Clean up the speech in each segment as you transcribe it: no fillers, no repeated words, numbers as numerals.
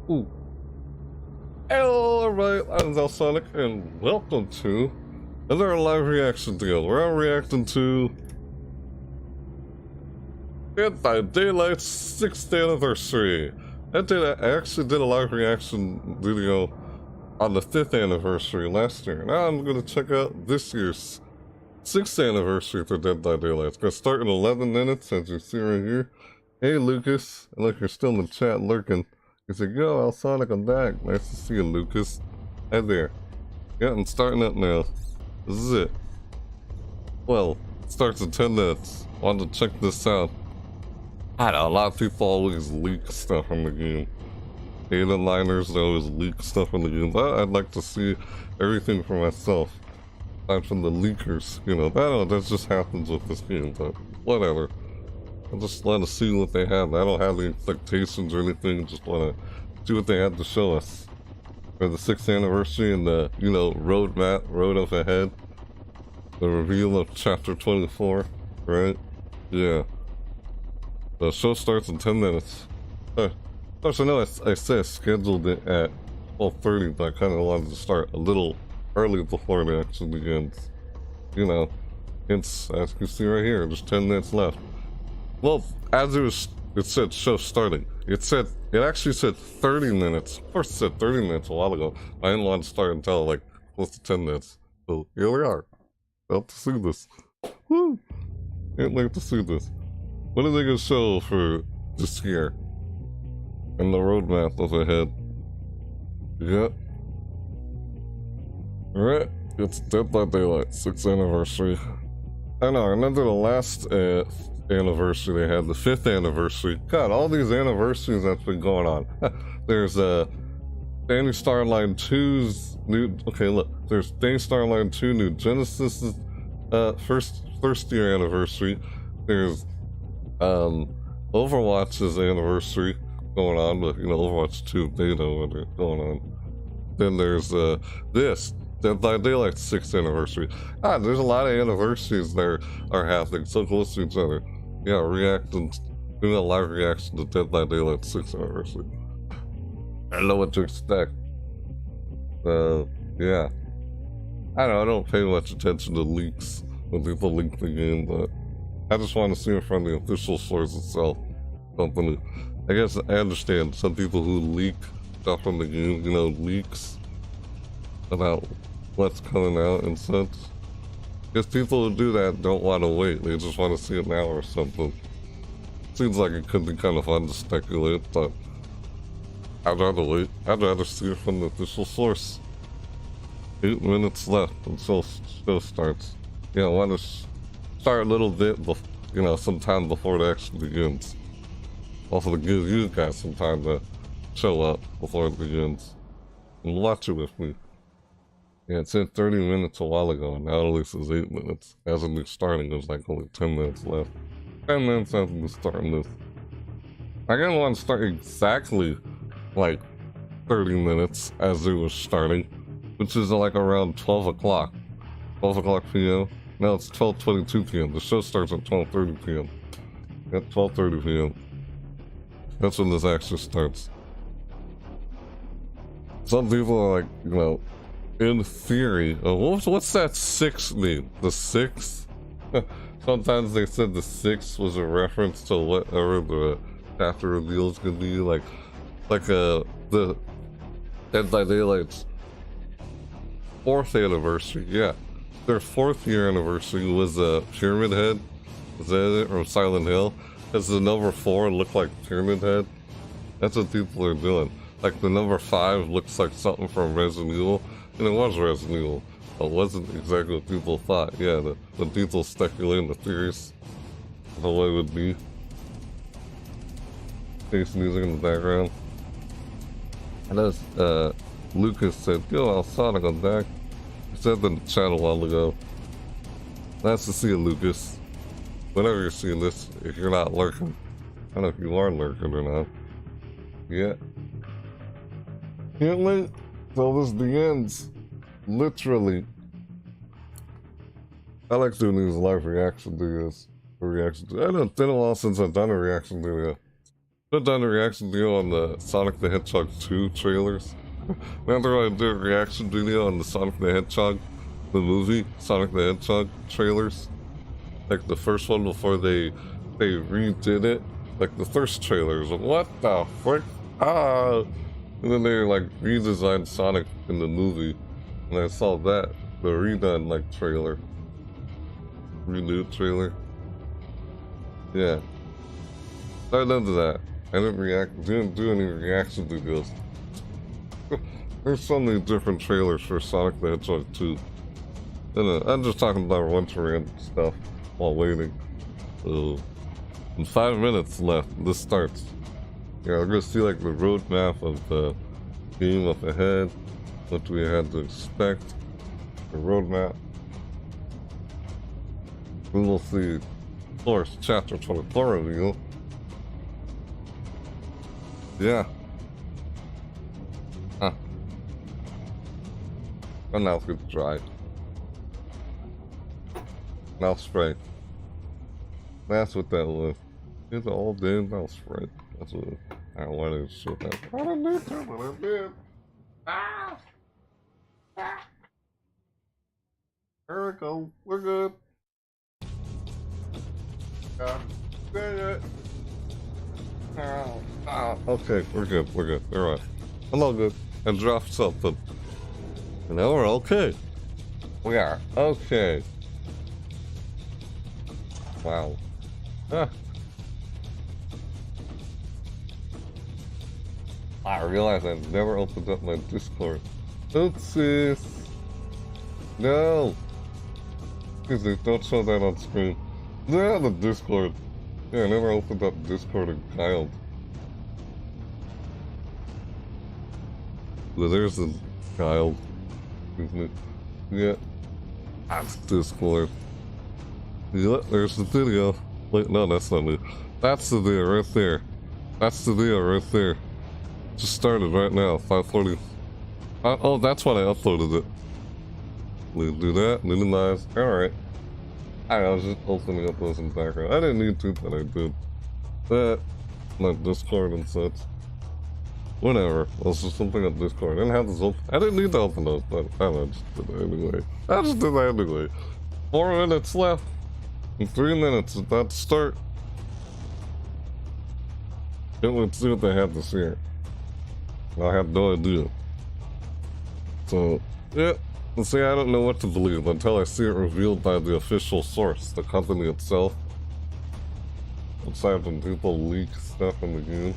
Ooh. Hello everybody, I'm Alsonic, and welcome to another live reaction deal where I'm reacting to Dead by Daylight's 6th anniversary. I actually did a live reaction video on the 5th anniversary last year. Now I'm going to check out this year's 6th anniversary for Dead by Daylight. It's going to start in 11 minutes, as you see right here. Hey Lucas, I look, you're still in the chat lurking. He said, yo, Alsonic, I'm back. Nice to see you, Lucas. Hi there. Yeah, I'm starting up now. This is it. Well, it starts in 10 minutes. Wanted to check this out. I know, a lot of people always leak stuff from the game. Data liners, they always leak stuff from the game. But I'd like to see everything for myself. Aside from the leakers, you know. I don't know, that just happens with this game, but whatever. I just want to see what they have. I don't have any expectations or anything. Just want to see what they have to show us for the 6th anniversary and the, you know, road up ahead. The reveal of Chapter 24, right? Yeah. The show starts in 10 minutes. Plus, I know I said I scheduled it at 12:30, but I kind of wanted to start a little early before it actually begins. You know, it's, as you can see right here, just 10 minutes left. Well, as it said show starting. It actually said 30 minutes. Of course it said 30 minutes a while ago. I didn't want to start until like close to 10 minutes. So here we are. About to see this. Woo! Can't wait to see this. What are they gonna show for this year? And the roadmap up ahead. Yep. Alright, it's Dead by Daylight, 6th anniversary. I know, I remember the last anniversary they had, the 5th anniversary. God, all these anniversaries that's been going on. There's Danny Starline 2's new, okay look, there's Danny Starline 2 New Genesis's first year anniversary. There's Overwatch's anniversary going on, but you know, Overwatch 2 beta going on. Then there's this Dead by Daylight's 6th anniversary. God, there's a lot of anniversaries that are happening so close to each other. Yeah, doing a live reaction to Dead by Daylight's 6th anniversary. I don't know what to expect. Yeah. I don't pay much attention to leaks when people leak the game, but I just want to see it from the official source itself. Company. I guess I understand some people who leak stuff from the game, you know, leaks about what's coming out and such. Because people who do that don't want to wait, they just want to see it now or something. Seems like it could be kind of fun to speculate, but I'd rather wait. I'd rather see it from the official source. 8 minutes left until show starts. Yeah, I want to start a little bit, you know, sometime before it actually begins. Also to give you guys some time to show up before it begins. And watch it with me. Yeah, it said 30 minutes a while ago, and now at least it's 8 minutes. As of me starting, there's like only 10 minutes left. 10 minutes after me starting this. I didn't want to start exactly like 30 minutes as it was starting, which is like around 12 o'clock. 12 o'clock p.m. Now it's 12:22 p.m. The show starts at 12:30 p.m. At 12:30 p.m. That's when this actually starts. Some people are like, you know, in theory, what's that 6 mean? The 6? Sometimes they said the 6 was a reference to whatever the chapter reveals could be, like the Dead by Daylight's 4th anniversary. Yeah, their 4th year anniversary was a Pyramid Head. Was that it? From Silent Hill? Does the number 4 look like Pyramid Head? That's what people are doing. Like the number 5 looks like something from Resident Evil. And it was Resident Evil, but it wasn't exactly what people thought. Yeah, the people speculating the theories of the way it would be. Bass music in the background. And as Lucas said, yo, Alsonic, I'm back. He said that in the chat a while ago. Nice to see you, Lucas. Whenever you're seeing this, if you're not lurking. I don't know if you are lurking or not. Yeah. Can't wait till this begins. Literally. I like doing these live reaction videos. I know it's been a while since I've done a reaction video. Put down a reaction video on the Sonic the Hedgehog 2 trailers. Remember when I did a reaction video on the Sonic the Hedgehog, the movie, Sonic the Hedgehog trailers? Like the first one before they redid it? Like the first trailers, what the frick? Ah! And then they like redesigned Sonic in the movie. And I saw that, the redone like trailer. Renewed trailer. Yeah. I loved that. I didn't do any reaction videos. There's so many different trailers for Sonic the Hedgehog 2. And, I'm just talking about random stuff while waiting. In 5 minutes left, this starts. Yeah, we're gonna see like the roadmap of the game up ahead, what we had to expect, the roadmap. We will see, of course, Chapter 24 review. Yeah. Huh. My mouth gets dry. Mouth spray. That's what that was. It's all day mouth spray. That's what I wanted to show that. I don't need to, but I did. Ah! Ah! There we go. We're good. Dang it. Okay, we're good. We're good. All right. I'm all good. I dropped something. And now we're okay. We are okay. Wow. Ah. I realized I never opened up my Discord. Oopsies. No. Excuse me, don't show that on screen. Yeah, the Discord. Yeah, I never opened up Discord and Kyle. Well, there's the Kyle. Isn't it? Yeah. That's Discord. Yeah, there's the video. Wait, no, that's not me. That's the video right there. That's the video right there. Just started right now, 5:40. Oh, that's when I uploaded it. We do that, minimize. Alright. I was just opening up those in the background. I didn't need to, but I did. That, my Discord and such. Whatever. Let's just open up Discord. I didn't have this open. I didn't need to open those, but I just did that anyway. I just did that anyway. 4 minutes left. In 3 minutes, it's about to start. And let's see what they have to say. I have no idea. So, yeah. And see, I don't know what to believe until I see it revealed by the official source, the company itself. Aside from people leak stuff in the game.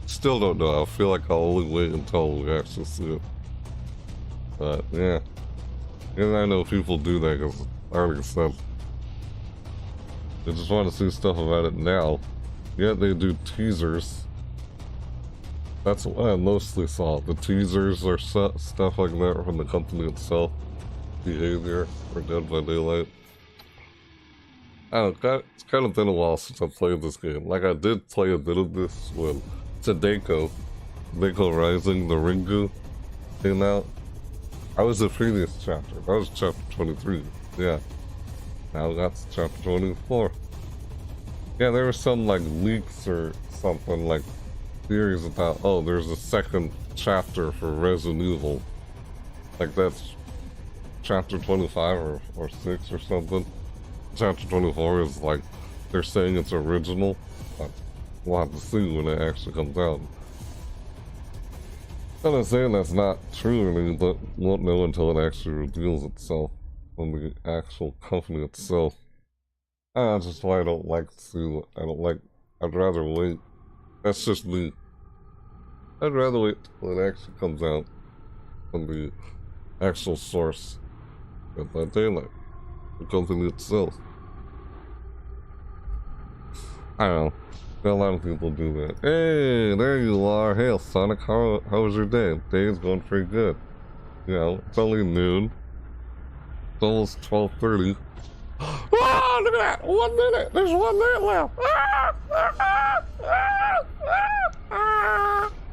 Still don't know. I feel like I'll only wait until we actually see it. But, yeah. And I know people do that because I already said. They just want to see stuff about it now. Yet they do teasers. That's what I mostly saw. The teasers or stuff like that from the company itself. Behavior or Dead by Daylight. I don't know, it's kind of been a while since I played this game. Like I did play a bit of this when Tadeko Rising, the Ringu came out. I was the previous chapter. That was chapter 23. Yeah. Now that's chapter 24. Yeah, there were some like leaks or something like theories about, oh, there's a second chapter for Resident Evil. Like that's chapter 25 or 6 or something. Chapter 24 is like, they're saying it's original. But we'll have to see when it actually comes out. I'm not saying that's not true or anything, but won't know until it actually reveals itself on the actual company itself. That's just why I don't like to see, I'd rather wait. That's just me. I'd rather wait till it actually comes out from the actual source of Dead by Daylight, the company itself. I don't know. A lot of people do that. Hey, there you are. Hey, Sonic, how was your day? Day's going pretty good. You know, it's only noon. It's almost 12:30. Oh, look at that! 1 minute! There's 1 minute left!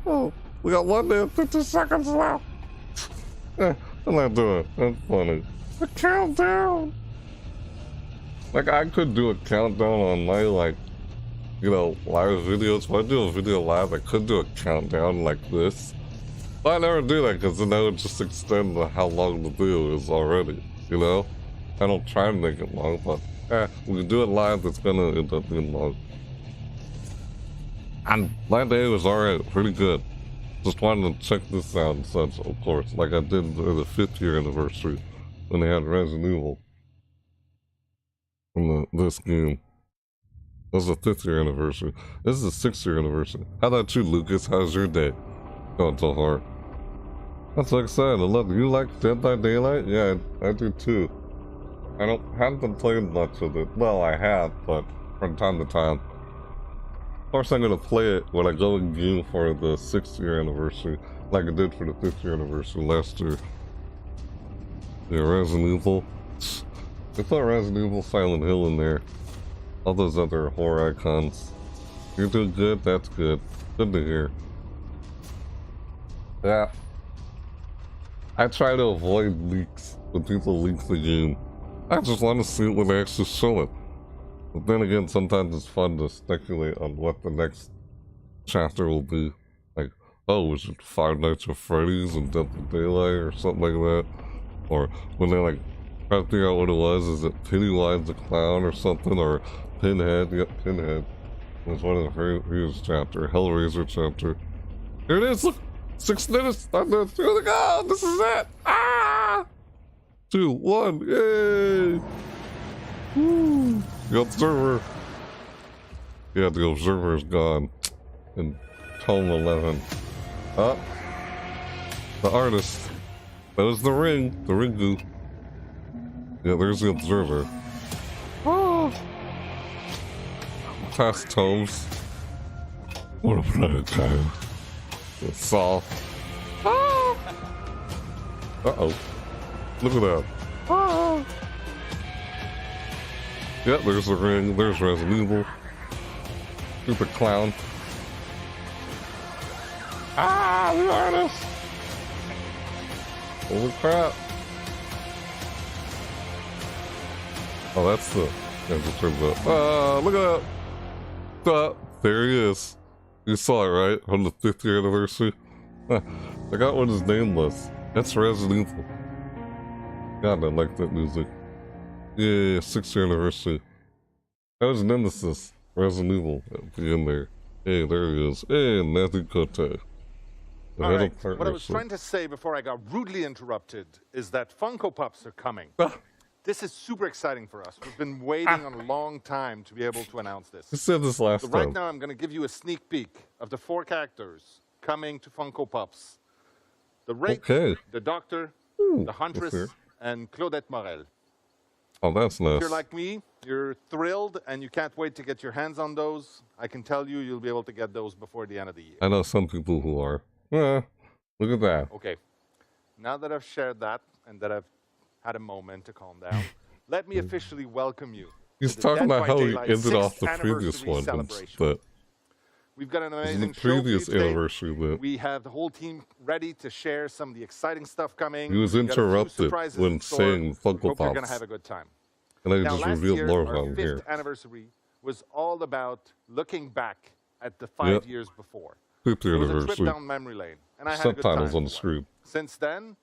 Oh, we got 1 minute, 50 seconds left! I'm not doing it. That's funny. The countdown! Like, I could do a countdown on my, like, you know, live videos. When I do a video live, I could do a countdown like this. But I never do that because then that would just extend how long the video is already, you know? I don't try to make it long, but when you do it live, it's gonna end up being long. And my day was alright, pretty good. Just wanted to check this out and such, of course, like I did for the 5th year anniversary when they had Resident Evil from this game. That was the 5th year anniversary. This is the 6th year anniversary. How about you, Lucas? How's your day going so far? That's so exciting. I love it. You like Dead by Daylight? Yeah, I do too. Haven't played much of it. Well, I have, but from time to time. Of course, I'm gonna play it when I go in game for the 6th year anniversary, like I did for the 5th year anniversary last year. Yeah, Resident Evil. They put Resident Evil, Silent Hill in there. All those other horror icons. You're doing good? That's good. Good to hear. Yeah. I try to avoid leaks when people leak the game. I just want to see it when they actually show it. But then again, sometimes it's fun to speculate on what the next chapter will be. Like, oh, is it Five Nights at Freddy's and Dead by Daylight or something like that? Or when they like try to figure out what it was, is it Pennywise the Clown or something? Or Pinhead? Yep, Pinhead. It was one of the previous chapter, Hellraiser chapter. Here it is, look! 6 minutes! I'm gonna do it! Oh, this is it! Ah! 2, 1, yay! Woo! The observer. Yeah, the observer is gone. In tome 11. Oh. The artist. That was the ring. The ringu. Yeah, there's the observer. Oh. Past tomes. What a planet time. Saw. Ah. Uh-oh. Look at that. Ah. Yep, there's the ring, there's Resident Evil. There's the clown. Ah, the artist! Holy crap. Oh, that's the... Yeah, just turns up. Look at that! There he is. You saw it, right? On the 5th year anniversary? I got what his name was. That's Resident Evil. God, I like that music. Yeah, 6th year anniversary. That was Nemesis, Resident Evil, at the end there. Hey, there he is. Hey, Matthew Cote. Alright, what I was trying to say before I got rudely interrupted is that Funko Pops are coming. This is super exciting for us. We've been waiting on a long time to be able to announce this. You said this last time. Right now I'm going to give you a sneak peek of the 4 characters coming to Funko Pops. The Wraith, the Doctor, the Huntress, and Claudette Morel. Oh, that's nice. If you're like me, you're thrilled and you can't wait to get your hands on those. I can tell you, you'll be able to get those before the end of the year. I know some people who are. Yeah, look at that. Okay. Now that I've shared that and that I've had a moment to calm down, let me officially welcome you. He's talking about how he ended off the previous one, but we've got an amazing previous anniversary. We have the whole team ready to share some of the exciting stuff coming. He was interrupted when saying Funko Pops. Hope you're going to have a good time. And I just revealed more of them here. Our 5th anniversary was all about looking back at the 5 years before. 5th year anniversary. It was a trip down memory lane, and I had a good Subtitles time. On the screen. Since then,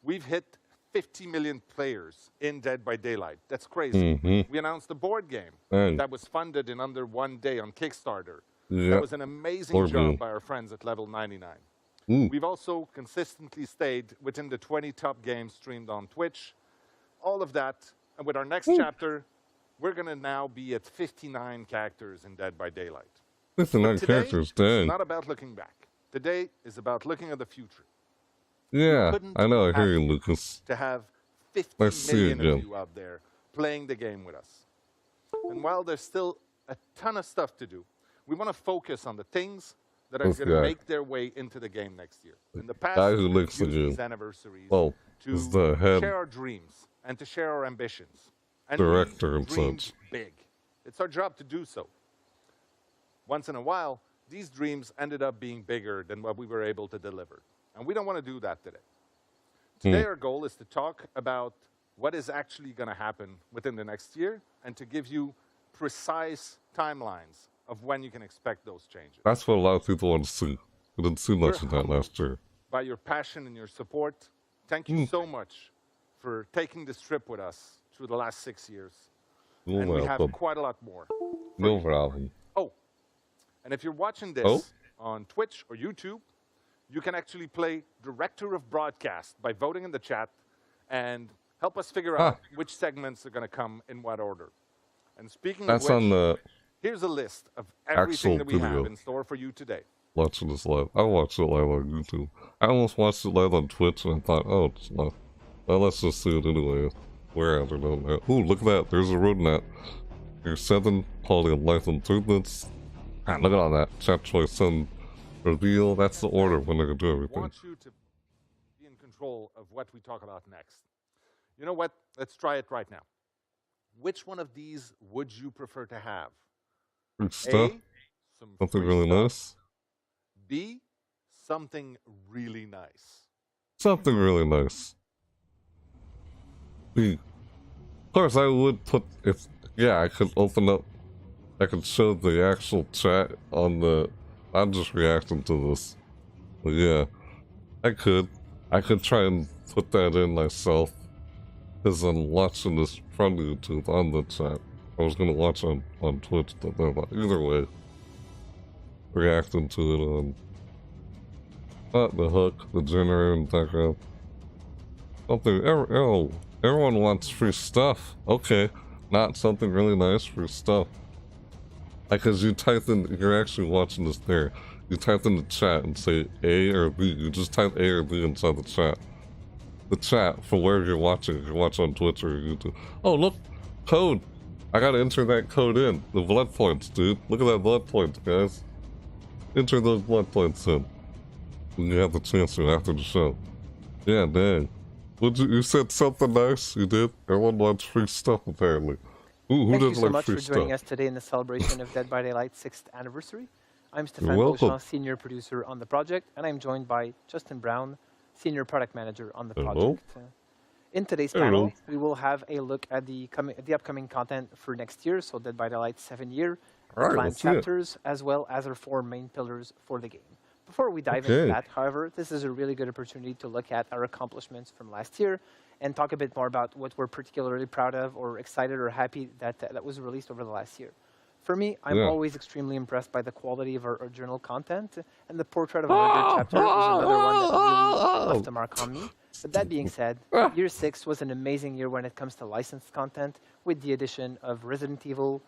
we've hit 50 million players in Dead by Daylight. That's crazy. We announced a board game that was funded in under 1 day on Kickstarter. That was an amazing job by our friends at Level 99. We've also consistently stayed within the 20 top games streamed on Twitch. All of that, and with our next chapter, we're going to now be at 59 characters in Dead by Daylight. 59 characters, dang. It's not about looking back. Today is about looking at the future. Yeah, I know, I hear you, Lucas. To have 50 million of you out there playing the game with us. And while there's still a ton of stuff to do, we want to focus on the things that are going to make their way into the game next year. In the past, we've used these anniversaries to share our dreams and to share our ambitions. And director and such. Big. It's our job to do so. Once in a while, these dreams ended up being bigger than what we were able to deliver. And we don't want to do that today. Today, our goal is to talk about what is actually going to happen within the next year and to give you precise timelines of when you can expect those changes. That's what a lot of people want to see. We didn't see much of that last year. By your passion and your support, thank you so much for taking this trip with us through the last 6 years. And we have quite a lot more. No problem. Oh, and if you're watching this on Twitch or YouTube, you can actually play Director of Broadcast by voting in the chat and help us figure out which segments are going to come in what order. And speaking of which, here's a list of everything that we have in store for you today. Watching this live. I watched it live on YouTube. I almost watched it live on Twitch and I thought, oh, it's live. Well, let's just see it anyway. Where else? Ooh, look at that. There's a roadmap. Here's 7 quality of life improvements. Look at all that. Chat choice 7 reveal. That's the order when they're going to do everything. I want you to be in control of what we talk about next. You know what? Let's try it right now. Which one of these would you prefer to have? Stuff. Something really nice. B, something really nice. Something really nice. B. Of course, I would put, I could open up, I could show the actual chat on the, I'm just reacting to this. But yeah, I could try and put that in myself, because I'm watching this from YouTube on the chat. I was going to watch on Twitch, but either way, reacting to it on the hook, the generator in the background. Something, everyone wants free stuff. Okay, not something really nice, free stuff. Because you type in, you're actually watching this there. You type in the chat and say A or B. You just type A or B inside the chat. The chat for where you're watching. If you watch on Twitch or YouTube. Oh, look, code. I gotta enter that code in. The blood points, dude. Look at that blood points, guys. Enter those blood points in. When you have the chance to after the show. Yeah, dang. You said something nice, you did? Everyone wants free stuff, apparently. Who Thank you doesn't so like much free for stuff? joining us today in the celebration of Dead by Daylight's 6th anniversary. I'm Stéphane Beauchamp, Senior Producer on the project, and I'm joined by Justin Brown, Senior Product Manager on the project. In today's panel, we will have a look at the upcoming content for next year, so Dead by Daylight's 7th-year, the planned chapters, as well as our 4 main pillars for the game. Before we dive into that, however, this is a really good opportunity to look at our accomplishments from last year and talk a bit more about what we're particularly proud of or excited or happy that was released over the last year. For me, I'm always extremely impressed by the quality of our journal content, and the Portrait of a Murder chapter is another one that really left a mark on me. But that being said, Year 6 was an amazing year when it comes to licensed content, with the addition of Resident Evil,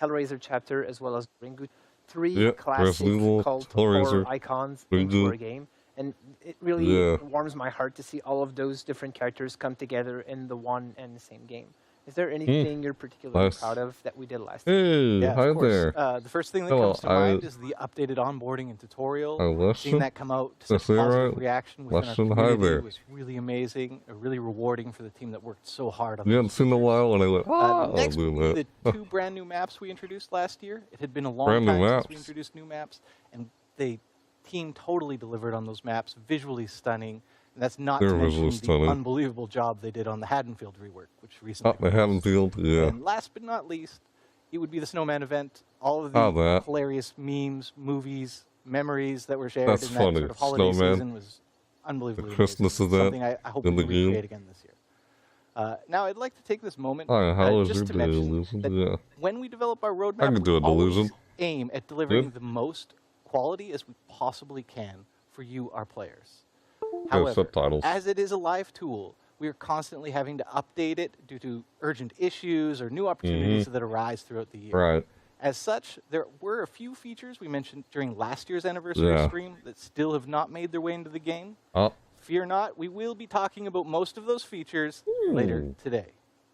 Hellraiser chapter, as well as Ringu. 3 classic cult horror icons into our game. And it really warms my heart to see all of those different characters come together in the one and the same game. Is there anything you're particularly proud of that we did last year? Yeah, of course. The first thing that comes to mind is the updated onboarding and tutorial. Seeing that come out to such positive reaction within our community was really amazing, really rewarding for the team that worked so hard on it. You haven't seen in a while when I went, next, the 2 brand new maps we introduced last year. It had been a long time since we introduced new maps, and the team totally delivered on those maps, visually stunning. And that's not to mention the unbelievable job they did on the Haddonfield rework, which recently the Haddonfield, And last but not least, it would be the Snowman event. All of the hilarious memes, movies, memories that were shared in that sort of holiday season was unbelievably Christmas amazing. Something I hope we can recreate again this year. Now, I'd like to take this moment just to mention that when we develop our roadmap, we always aim at delivering the most quality as we possibly can for you, our players. However, as it is a live tool, we are constantly having to update it due to urgent issues or new opportunities that arise throughout the year. As such, there were a few features we mentioned during last year's anniversary stream that still have not made their way into the game. Fear not, we will be talking about most of those features later today.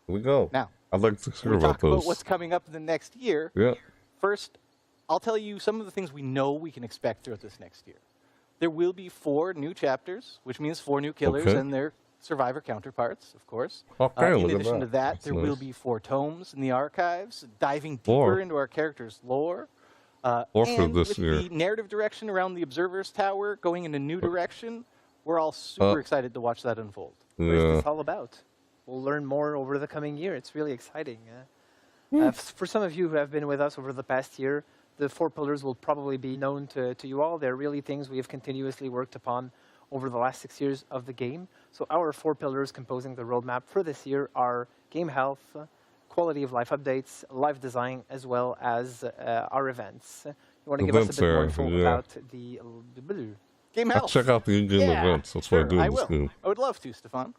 Here we go. Now, I'd like to hear about what's coming up in the next year. Yeah. First, I'll tell you some of the things we know we can expect throughout this next year. There will be 4 new chapters, which means 4 new killers and their survivor counterparts, of course. In addition to that, there will be 4 tomes in the archives, diving deeper into our characters' lore. And with the narrative direction around the Observer's Tower going in a new direction, we're all super excited to watch that unfold. What is this all about? We'll learn more over the coming year. It's really exciting. For some of you who have been with us over the past year, The 4 pillars will probably be known to you all. They're really things we have continuously worked upon over the last 6 years of the game. So our 4 pillars composing the roadmap for this year are game health, quality of life updates, live design, as well as our events. You want to give us a bit more info about the game health? Check out the in-game events. That's what I do in this game. I would love to, Stefan.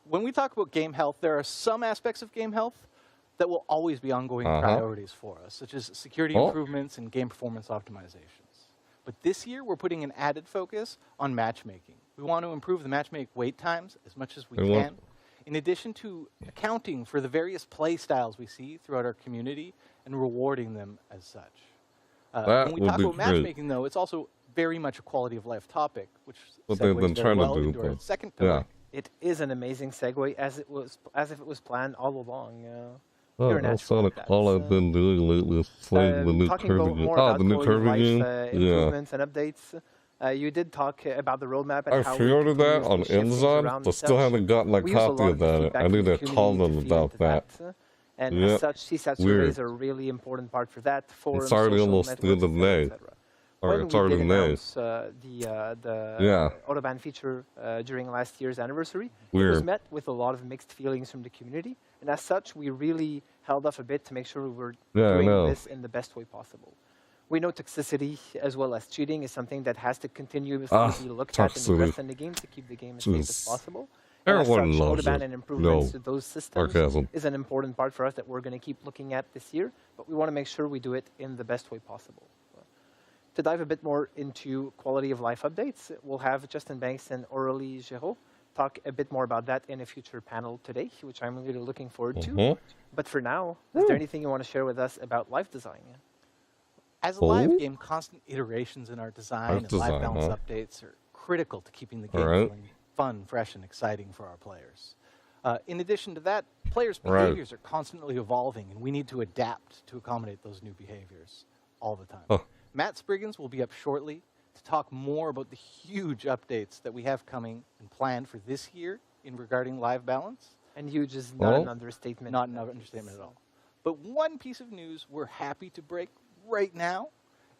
When we talk about game health, there are some aspects of game health that will always be ongoing priorities for us, such as security improvements and game performance optimizations. But this year, we're putting an added focus on matchmaking. We want to improve the matchmake wait times as much as we can, in addition to accounting for the various play styles we see throughout our community and rewarding them as such. When we talk about matchmaking, though, it's also very much a quality of life topic, which segues very well into our second pillar. It is an amazing segue, as if it was planned all along. That's all I've been doing lately is playing the new curving game. The new curving game? Improvements and updates. You did talk about the roadmap. And I pre-ordered that on Amazon, but still haven't gotten a copy of that. I need to call them about that. And as such, CSAT surveys are a really important part for that. It's already almost the end of May. Or it's already May. The Autobahn feature during last year's anniversary. It was met with a lot of mixed feelings from the community. And as such, we really held off a bit to make sure we were doing this in the best way possible. We know toxicity as well as cheating is something that has to continuously be looked at and addressed in the game to keep the game as safe as possible. And as such, Autobahn and improvements to those systems is an important part for us that we're going to keep looking at this year, but we want to make sure we do it in the best way possible. To dive a bit more into quality of life updates, we'll have Justin Banks and Aurélie Géraud talk a bit more about that in a future panel today, which I'm really looking forward to. But for now, is there anything you want to share with us about life design? As a live game, constant iterations in our design and live balance updates are critical to keeping the game feeling fun, fresh, and exciting for our players. In addition to that, players' behaviors are constantly evolving, and we need to adapt to accommodate those new behaviors all the time. Matt Spriggans will be up shortly to talk more about the huge updates that we have coming and planned for this year in regarding live balance. And huge is not an understatement. Not an understatement at all. But one piece of news we're happy to break right now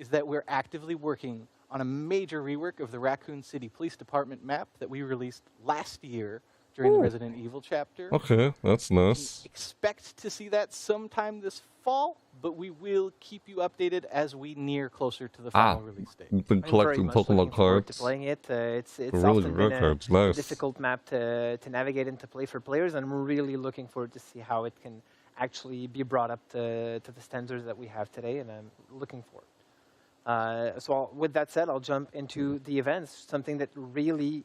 is that we're actively working on a major rework of the Raccoon City Police Department map that we released last year during the Resident Evil chapter. Okay, that's nice. Expect to see that sometime this fall, but we will keep you updated as we near closer to the final release date. You've been collecting Pokemon cards. To playing it. It's really often been a difficult map to navigate and to play for players, and we're really looking forward to see how it can actually be brought up to the standards that we have today, and I'm looking forward. So with that said, I'll jump into the events, something that really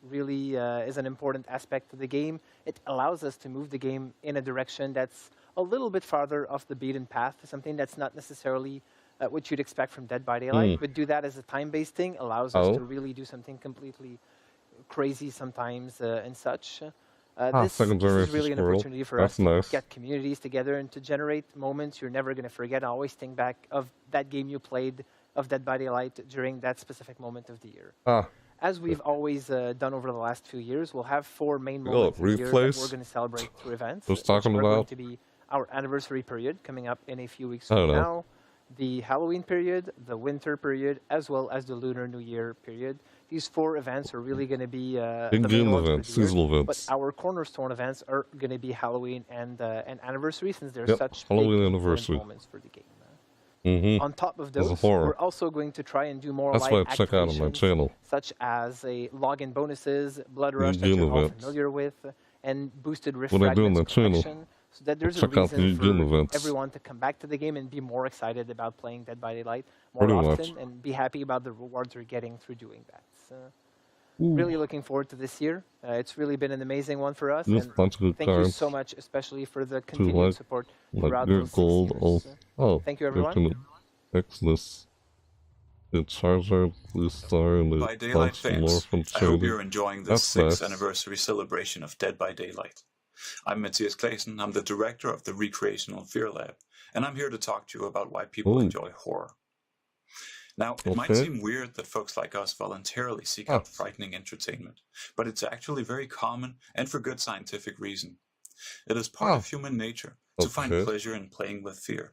is an important aspect of the game. It allows us to move the game in a direction that's a little bit farther off the beaten path, something that's not necessarily what you'd expect from Dead by Daylight, but do that as a time-based thing allows us to really do something completely crazy sometimes and such. This is really an opportunity for us to get communities together and to generate moments you're never going to forget. I always think back of that game you played of Dead by Daylight during that specific moment of the year. As we've always done over the last few years, we'll have 4 main moments of the year that we're going to celebrate through events. Which are going to be our anniversary period coming up in a few weeks from now, the Halloween period, the winter period, as well as the Lunar New Year period. These 4 events are really going to be the main events, seasonal events. But our cornerstone events are going to be Halloween and anniversary, since they're such Halloween anniversary moments for the game. On top of those, we're also going to try and do more live activations, such as login bonuses, Blood Rush that you're all familiar with, and boosted Rift Fragments collection, so that there's a reason for everyone to come back to the game and be more excited about playing Dead by Daylight more often, and be happy about the rewards we're getting through doing that. Really looking forward to this year. It's really been an amazing one for us. And thank you so much, especially for the continued support throughout those 6 years. Thank you, everyone. Xmas. The Charizard, Blue Star, and the bunch more from I hope you're enjoying this 6th anniversary celebration of Dead by Daylight. I'm Matthias Claesen. I'm the director of the Recreational Fear Lab, and I'm here to talk to you about why people enjoy horror. Now, it might seem weird that folks like us voluntarily seek out frightening entertainment, but it's actually very common and for good scientific reason. It is part of human nature to find pleasure in playing with fear.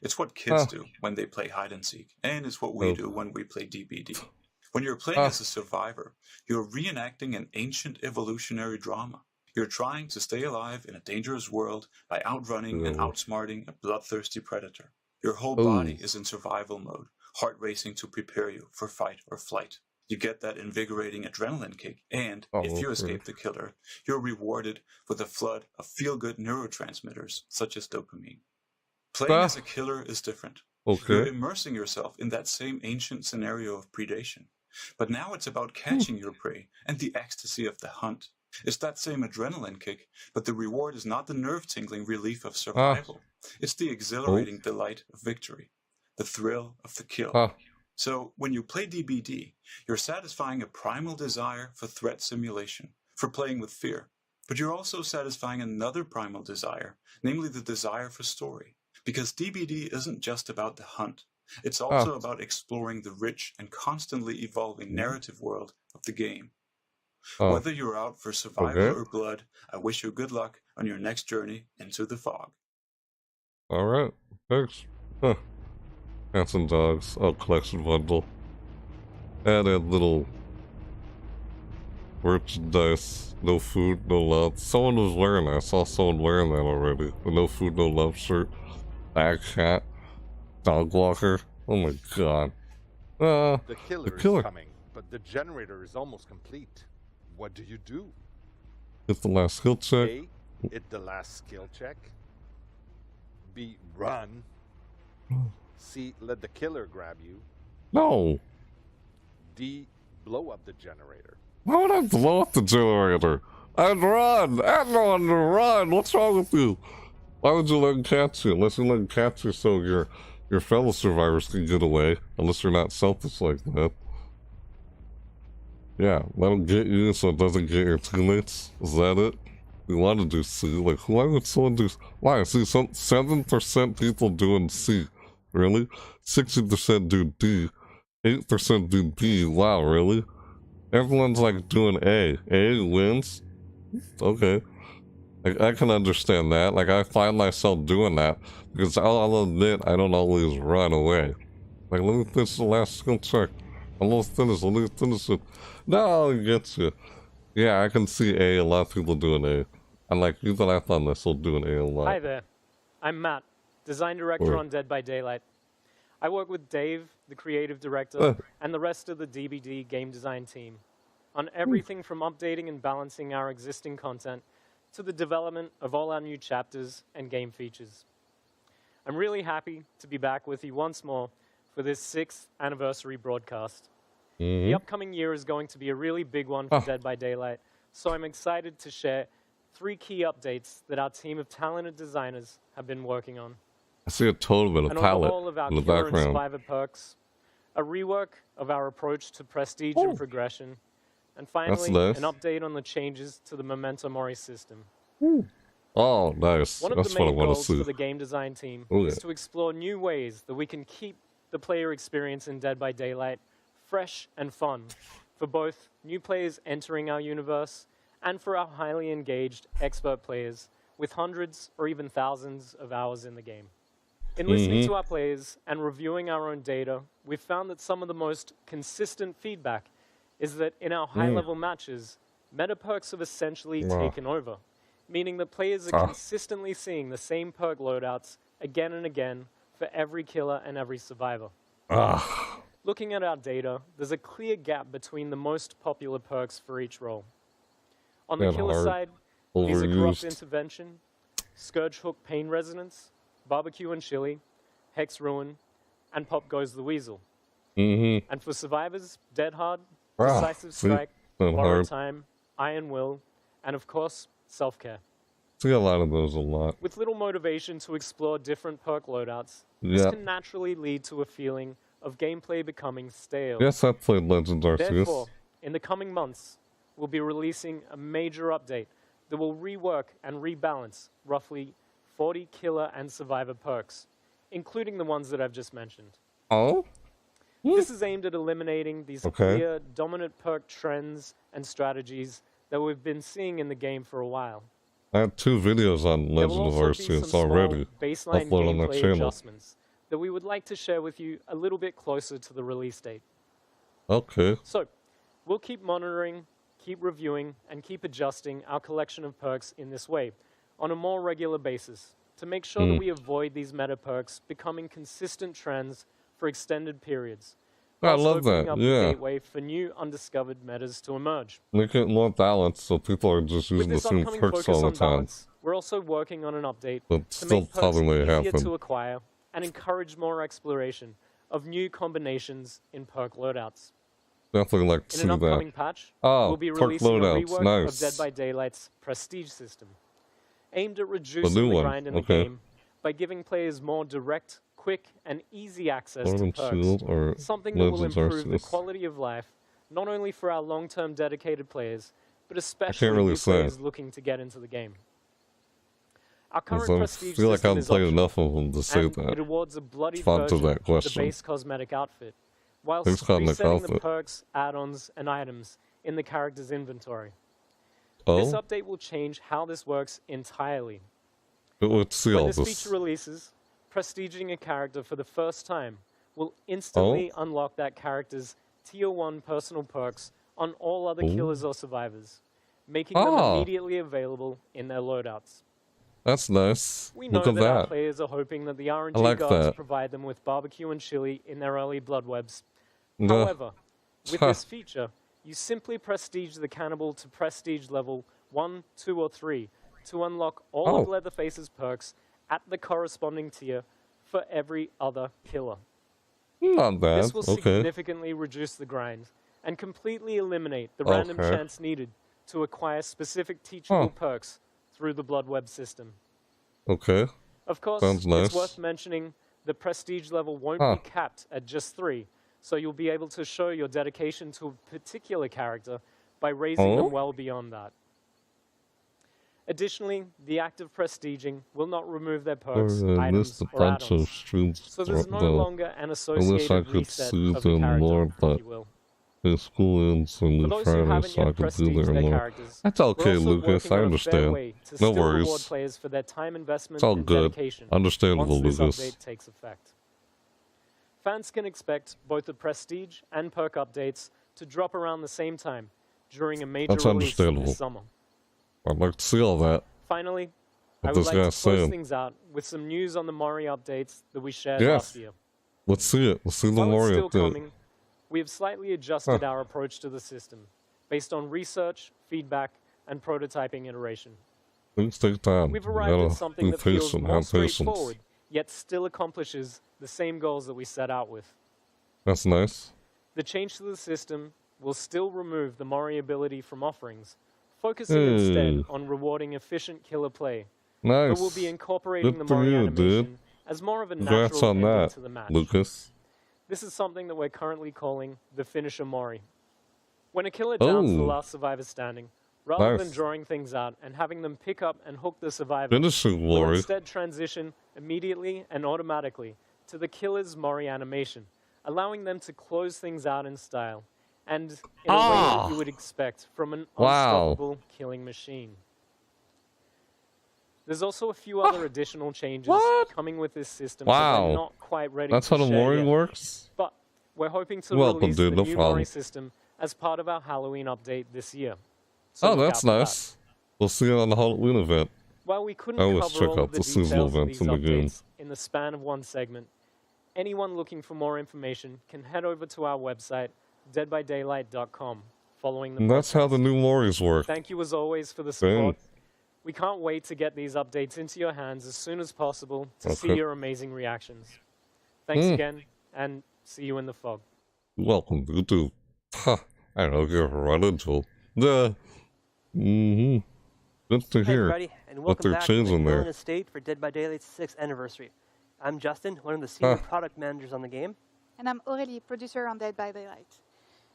It's what kids do when they play hide and seek, and it's what we do when we play DBD. When you're playing as a survivor, you're reenacting an ancient evolutionary drama. You're trying to stay alive in a dangerous world by outrunning and outsmarting a bloodthirsty predator. Your whole body is in survival mode, heart racing to prepare you for fight or flight. You get that invigorating adrenaline kick, and if you escape the killer, you're rewarded with a flood of feel-good neurotransmitters, such as dopamine. Playing as a killer is different. You're immersing yourself in that same ancient scenario of predation. But now it's about catching your prey and the ecstasy of the hunt. It's that same adrenaline kick, but the reward is not the nerve-tingling relief of survival. It's the exhilarating delight of victory, the thrill of the kill. So when you play DBD, you're satisfying a primal desire for threat simulation, for playing with fear. But you're also satisfying another primal desire, namely the desire for story. Because DBD isn't just about the hunt. It's also about exploring the rich and constantly evolving narrative world of the game. Whether you're out for survival or blood, I wish you good luck on your next journey into the fog. Alright, thanks. Cats and dogs. Collection bundle. Added little merchandise. No food, no love. Someone was wearing that. I saw someone wearing that already. The no food, no love shirt. Bag cat. Dog walker. Oh my god. The killer is coming, but the generator is almost complete. What do you do? Hit the last skill check. A. Hit the last skill check. B. Run. C. Let the killer grab you. No. D. Blow up the generator. Why would I blow up the generator? I'd run! Everyone run! What's wrong with you? Why would you let him catch you? Unless you let him catch you so your fellow survivors can get away. Unless you're not selfish like that. Yeah, let him get you so it doesn't get your teammates. Is that it? You want to do C? Like, why would someone do... Why? See, 7% people doing C. Really? 60% do D. 8% do B. Wow, really? Everyone's like doing A. A wins? Okay. Like, I can understand that. Like, I find myself doing that. Because I'll admit, I don't always run away. Like, let me finish the last skill check. I'm almost finished. Let me finish it. No, it gets you. Yeah, I can see A. A lot of people doing A. And like, you that I found this will do an A a lot. Hi there. I'm Matt, design director on Dead by Daylight. I work with Dave, the creative director, and the rest of the DBD game design team on everything from updating and balancing our existing content to the development of all our new chapters and game features. I'm really happy to be back with you once more for this 6th anniversary broadcast. The upcoming year is going to be a really big one for Dead by Daylight, so I'm excited to share 3 key updates that our team of talented designers have been working on. I see a total bit of palette in the background. And survivor perks, a rework of our approach to prestige and progression, and finally, an update on the changes to the Memento Mori system. Oh, nice. One of the main goals for the game design team is to explore new ways that we can keep the player experience in Dead by Daylight fresh and fun for both new players entering our universe and for our highly engaged expert players with hundreds or even thousands of hours in the game. In listening to our players and reviewing our own data, we've found that some of the most consistent feedback is that in our high-level matches, meta perks have essentially taken over, meaning that players are consistently seeing the same perk loadouts again and again for every killer and every survivor. Looking at our data, there's a clear gap between the most popular perks for each role. On the killer side, these are Corrupt Intervention, Scourge Hook Pain Resonance, Barbecue and Chili, Hex Ruin, and Pop Goes the Weasel. And for survivors, Dead Hard, Decisive Strike, Borrow Time, Iron Will, and of course, Self-Care. See a lot of those a lot. With little motivation to explore different perk loadouts, this can naturally lead to a feeling of gameplay becoming stale. Yes, I played Legends Arceus. Therefore, in the coming months, we'll be releasing a major update that will rework and rebalance roughly 40 killer and survivor perks, including the ones that I've just mentioned. This is aimed at eliminating these clear, dominant perk trends and strategies that we've been seeing in the game for a while. I had 2 videos on Legend of Arceus already uploaded on my channel. Adjustments that we would like to share with you a little bit closer to the release date. Okay. So, we'll keep monitoring, keep reviewing, and keep adjusting our collection of perks in this way on a more regular basis to make sure that we avoid these meta perks becoming consistent trends for extended periods. I love that, up the gateway for new undiscovered metas to emerge. Make it more balanced so people are just using the same perks all the time. Balance, we're also working on an update but to still make perks easier happen. to acquire and encourage more exploration of new combinations in perk loadouts. Definitely like to see that. In an upcoming patch, we'll be releasing a rework of Dead by Daylight's prestige system, aimed at reducing the grind in the game by giving players more direct, quick, and easy access to perks, something that will improve the quality of life, not only for our long-term dedicated players, but especially new players looking to get into the game. Our current prestige system is optional, enough of them to say and that. it awards a bloody version of the base cosmetic outfit, whilst resetting the perks, add-ons, and items in the character's inventory. This update will change how this works entirely. Let's see all this. When this feature releases, prestiging a character for the first time will instantly unlock that character's Tier 1 personal perks on all other killers or survivors, making them immediately available in their loadouts. That's nice. We know that our players are hoping that the RNG gods provide them with barbecue and chili in their early blood webs. However, with this feature, you simply prestige the cannibal to prestige level 1, 2, or 3 to unlock all of Leatherface's perks at the corresponding tier for every other killer. Not bad. This will significantly reduce the grind and completely eliminate the random chance needed to acquire specific teachable perks through the blood web system. Of course, it's worth mentioning the prestige level won't be capped at just 3, so you'll be able to show your dedication to a particular character by raising them well beyond that. Additionally, the act of prestiging will not remove their perks, items, or add-ons, so there's no longer an associated reset of the character, if you will. For those who haven't yet prestiged their characters, that's okay, Lucas, I understand. No worries. Players for their time investment it's all and good. Dedication Understandable, once Lucas. This update takes effect. Fans can expect both the prestige and perk updates to drop around the same time during a major release this summer. I'd like to see all that. Finally, I would like to close things out with some news on the Mori updates that we shared last year. Let's see it. Let's see the Mori update. We have slightly adjusted our approach to the system, based on research, feedback, and prototyping iteration. Please take time. We've arrived at something that feels more straightforward, yet still accomplishes the same goals that we set out with. That's nice. The change to the system will still remove the Mori ability from offerings, focusing instead on rewarding efficient killer play. Nice. But we'll be incorporating the Mori animation as more of a natural ending to the match. Lucas. This is something that we're currently calling the finisher Mori. When a killer downs the last survivor standing, rather than drawing things out and having them pick up and hook the survivor, we'll instead transition immediately and automatically to the killer's Mori animation, allowing them to close things out in style, and in a way that you would expect from an unstoppable killing machine. There's also a few other additional changes coming with this system that I'm not quite ready to share That's how the Mori works? But we're hoping to release the new Mori system as part of our Halloween update this year. So that's nice. We'll see it on the Halloween event. While we couldn't cover all of the details of these updates in the span of one segment, anyone looking for more information can head over to our website, deadbydaylight.com, following the That's how the new Moris work. Thank you as always for the support. We can't wait to get these updates into your hands as soon as possible to see your amazing reactions. Thanks again, and see you in the fog. Welcome to YouTube. I don't get right into it. Good to hear everybody, and welcome back to the Villain Estate for Dead by Daylight's 6th anniversary. I'm Justin, one of the senior product managers on the game. And I'm Aurélie, producer on Dead by Daylight.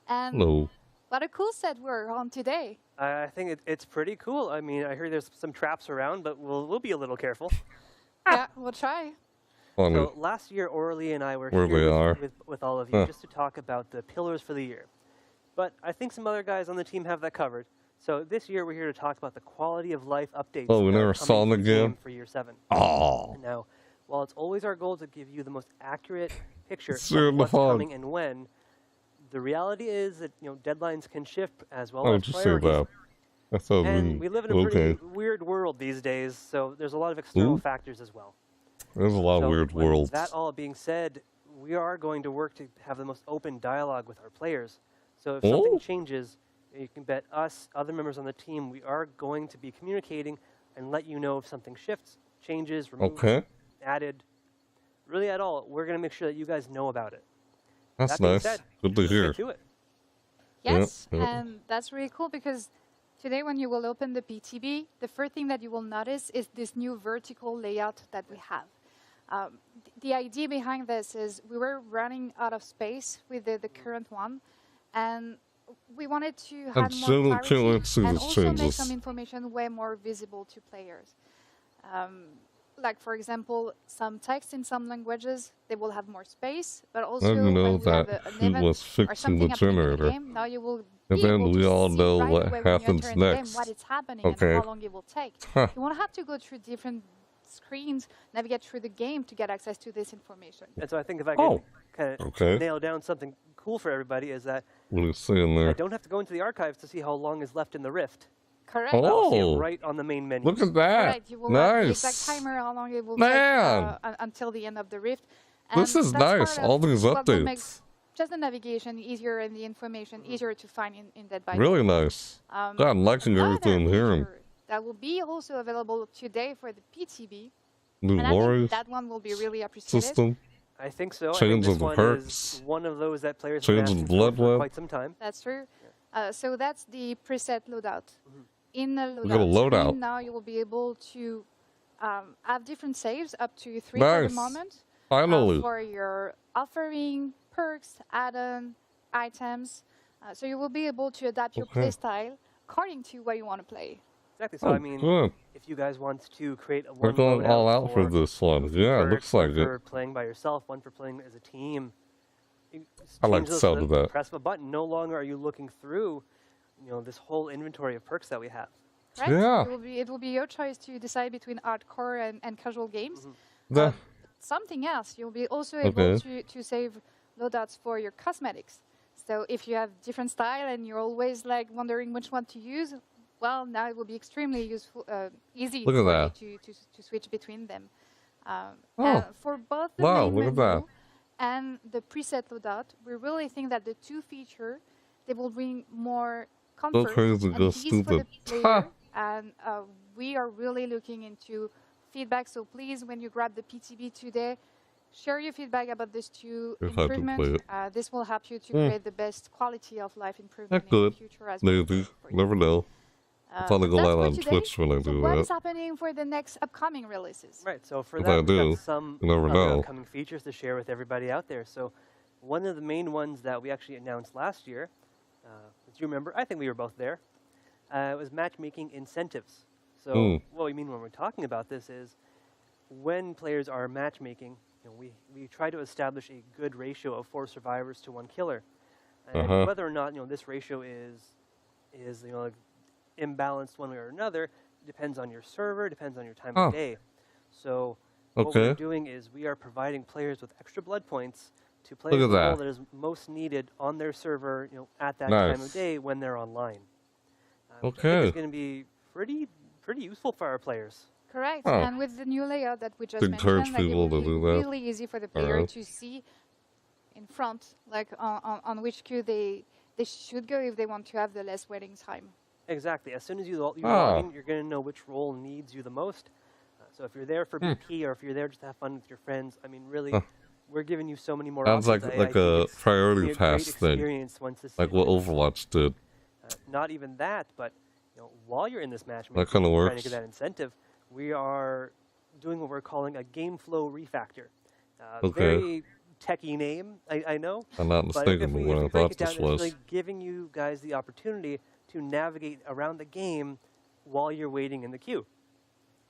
And hello. What a cool set we're on today. I think it's pretty cool. I mean, I hear there's some traps around, but we'll be a little careful. Yeah, we'll try. So last year, Aurélie and I were here with all of you just to talk about the pillars for the year. But I think some other guys on the team have that covered. So this year we're here to talk about the quality of life updates. Oh, we never saw them again? For year 7. Oh. Now, while it's always our goal to give you the most accurate picture Sure of what's coming and when, the reality is that deadlines can shift as well as priorities. And we live in a pretty weird world these days, so there's a lot of external factors as well. There's a lot of weird worlds. That all being said, we are going to work to have the most open dialogue with our players. So if something changes, you can bet us, other members on the team, we are going to be communicating and let you know if something shifts, changes, removed, added, really at all. We're going to make sure that you guys know about it. That's nice. Good to hear. Do it. Yes, and that's really cool because today when you will open the PTB, the first thing that you will notice is this new vertical layout that we have. The idea behind this is we were running out of space with the current one, and we wanted to have more clarity and also make some information way more visible to players. Like, for example, some text in some languages, they will have more space, but also when we that have an event or something happening in the game, now you will and then we all know what happens next. What is happening and how long it will take. You won't have to go through different screens, navigate through the game to get access to this information. And so I think if I can kind of nail down something cool for everybody is that what are you saying there? I don't have to go into the archives to see how long is left in the Rift. Correct. I'll see it right on the main menu. Look at that. Correct. You will have the exact timer, how long it will take until the end of the Rift. And this is nice, all these updates. Just the navigation easier and the information easier to find in Dead by Daylight. Really nice. God, I'm liking everything I'm hearing. That will be also available today for the PTB. New and lore I think that one will be really appreciated. system. I think so. Change I of the perks. One of those that players change have of asked blood for quite some time. That's true. So that's the preset loadout. In the loadout screen now, you will be able to have different saves, up to 3 for the moment. Finally. For your offering, perks, add-on, items. So you will be able to adapt your playstyle according to what you want to play. Exactly. So I mean, if you guys want to create a we're going all out for this one. Yeah, it looks like it. One for playing by yourself, one for playing as a team. I like the sound of that. Press of a button. No longer are you looking through, this whole inventory of perks that we have. Right? Yeah. It will be your choice to decide between hardcore and casual games. Something else, you'll be also able to save loadouts for your cosmetics. So if you have different style and you're always like wondering which one to use, well, now it will be extremely useful, easy for you to switch between them. And for both the main menu and the preset loadout, we really think that the two features, they will bring more comfort and ease for the player. And we are really looking into feedback. So please, when you grab the PTB today, share your feedback about these two improvements. This will help you to create the best quality of life improvement in the future as well. Maybe. Never know. I'll probably go live on Twitch when I do that. What is happening for the next upcoming releases? Right, so for that, we've got some upcoming features to share with everybody out there. So one of the main ones that we actually announced last year, do you remember? I think we were both there. It was matchmaking incentives. So what we mean when we're talking about this is when players are matchmaking, we try to establish a good ratio of 4 survivors to 1 killer. And whether or not this ratio is imbalanced one way or another depends on your server, depends on your time of day. So what we're doing is we are providing players with extra blood points to play the role that is most needed on their server, at that time of day when they're online. I think it's going to be pretty useful for our players. Correct, and with the new layout that we just mentioned, it will be really easy for the player to see in front, like on which queue they should go if they want to have the less waiting time. Exactly. As soon as you log in, you're going to know which role needs you the most. So if you're there for BP or if you're there just to have fun with your friends, I mean, really, we're giving you so many more options. Sounds like a priority pass thing, like what Overwatch did. Not even that, but while you're in this matchmaking, trying to get that incentive, we are doing what we're calling a game flow refactor. Very techie name, I know. I'm not mistaken when I thought this was. It's really giving you guys the opportunity to navigate around the game while you're waiting in the queue.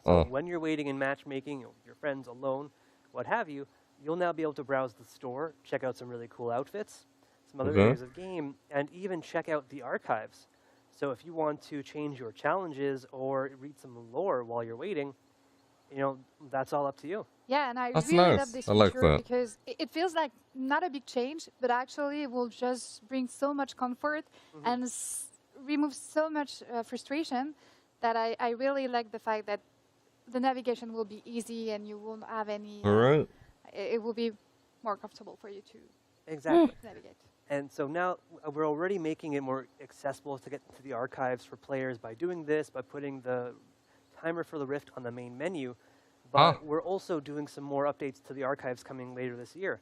So when you're waiting in matchmaking, your friends alone, what have you, you'll now be able to browse the store, check out some really cool outfits, some other areas of game, and even check out the archives. So if you want to change your challenges or read some lore while you're waiting, you know, that's all up to you. Yeah, and I That's really nice. love this I like feature that. because it feels like not a big change, but actually it will just bring so much comfort and remove so much frustration that I really like the fact that the navigation will be easy and you won't have any... All right. It will be more comfortable for you to navigate. And so now we're already making it more accessible to get to the archives for players by doing this, by putting the timer for the Rift on the main menu. But we're also doing some more updates to the archives coming later this year.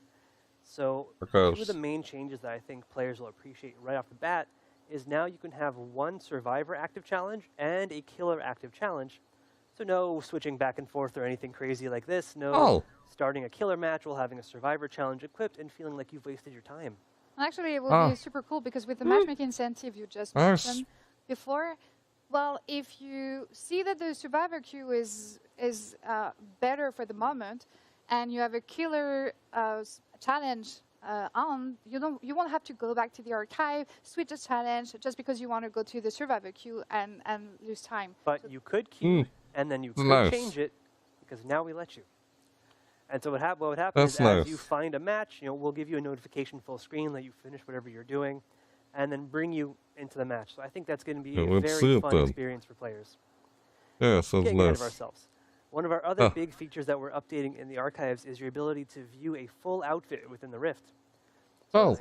So two of the main changes that I think players will appreciate right off the bat is now you can have one survivor active challenge and a killer active challenge. So no switching back and forth or anything crazy like this. No starting a killer match while having a survivor challenge equipped and feeling like you've wasted your time. Actually, it will be super cool because with the matchmaking incentive you just mentioned before, well, if you see that the survivor queue is better for the moment, and you have a killer challenge on, you won't have to go back to the archive, switch the challenge just because you want to go to the survivor queue and lose time. But you could queue and then you could change it because now we let you. And so what would happen is as you find a match, you know, we'll give you a notification full screen that you finished whatever you're doing, and then bring you into the match. So I think that's going to be a very fun experience for players. Yeah, sounds Getting nice. ahead of ourselves. One of our other big features that we're updating in the archives is your ability to view a full outfit within the Rift. So,